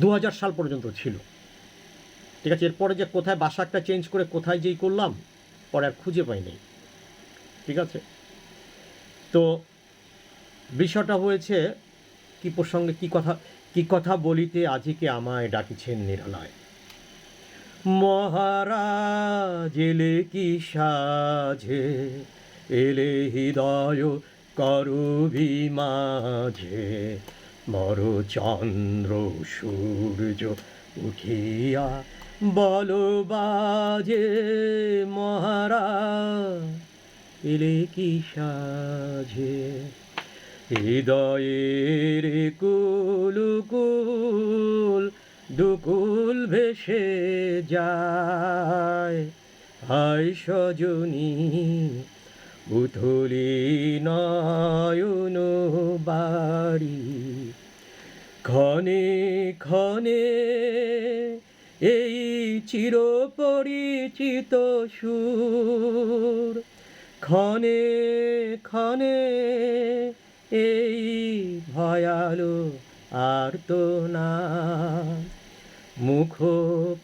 2000 সাল পর্যন্ত ছিল। ঠিক আছে, এরপরে যে কোথায় বাসা একটা চেঞ্জ করে কোথায় যেই করলাম পরে আর খুঁজে পাই নাই। ঠিক আছে, তো বিষয়টা হয়েছে কি প্রসঙ্গে কি কথা বলিতে আজিকে আমায় ডাকিছেন নিরালয়। মহারাজ এলে কি সাজে, এলে হৃদয় করবি মাঝে, মর চন্দ্র সূর্য উঠিয়া বলো বাজে, মহারাজ এলে কি সাজে, হৃদয়ের কুল কুল দুকুল ভেসে যায়, হায় সজনী বুথলি নয়ন বাড়ি, ক্ষণে ক্ষণে এই চিরপরিচিত সুর, ক্ষণে ক্ষণে এই ভয়ালো আর্তনাদ, মুখ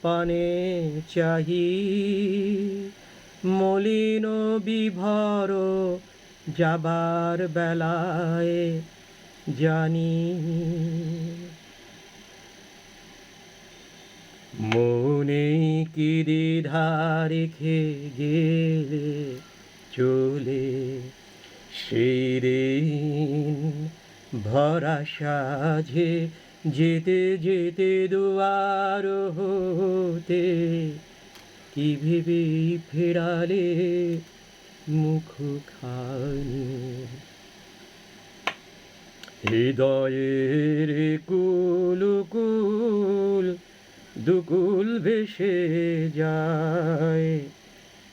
পানে চাহি মলিন বিভর যাবার বেলায় জানি, মনে কি দ্বিধা রেখে গেলে চলে সেই দিন ভরা সাঝে, যেতে যেতে দুয়ার হতে কি ভেবে ফেরালে মুখখানি, হৃদয়ের কুল কুল দুকুল ভেসে যায়,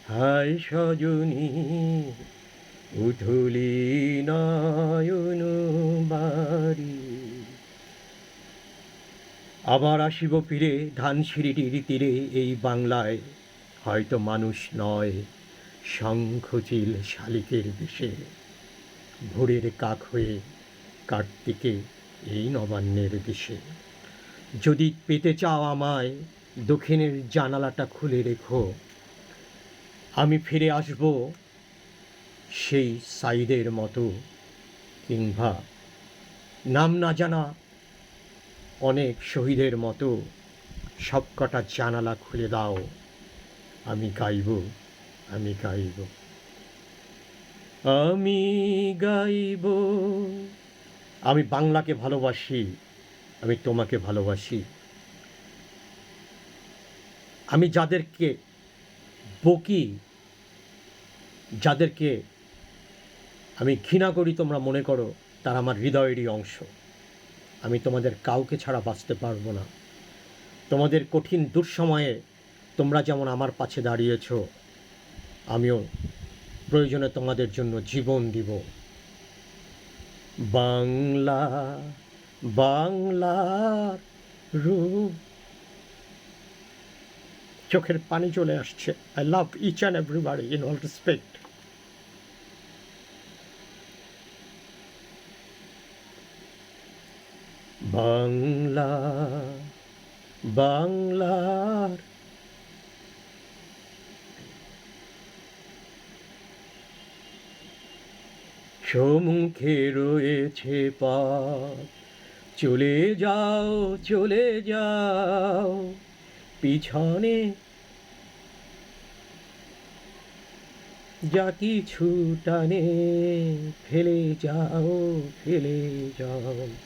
হায় সজনী উথলি নয়ন বাড়ি। আবার আসিব ফিরে ধানসিঁড়িটির তীরে এই বাংলায়, হয়তো মানুষ নয় শঙ্খচিল শালিকের দেশে, ভোরের কাক হয়ে কার্তিকে এই নবান্নের দেশে। যদি পেতে চাও আমায় দক্ষিণের জানালাটা খুলে রেখো, আমি ফিরে আসব সেই সাইদের মতো, কিংবা নাম না জানা অনেক শহীদের মতো, সবকটা জানালা খুলে দাও, আমি গাইব, আমি গাইব, আমি গাইব। আমি বাংলাকে ভালোবাসি, আমি তোমাকে ভালোবাসি। আমি যাদেরকে বকি, যাদেরকে আমি ঘৃণা করি তোমরা মনে করো, তারা আমার হৃদয়েরই অংশ। আমি তোমাদের কাউকে ছাড়া বাঁচতে পারবো না। তোমাদের কঠিন দুঃসময়ে তোমরা যেমন আমার পাশে দাঁড়িয়েছ, আমিও প্রয়োজনে তোমাদের জন্য জীবন দিব। বাংলা বাংলার রূপ, চোখের পানি চলে আসছে। I love each and everybody in all respect. Bangla বাংলার সম্মুখে রয়েছে পথ, চলে যাও চলে যাও, পিছনে যা কিছু টানে ফেলে যাও, ফেলে যাও।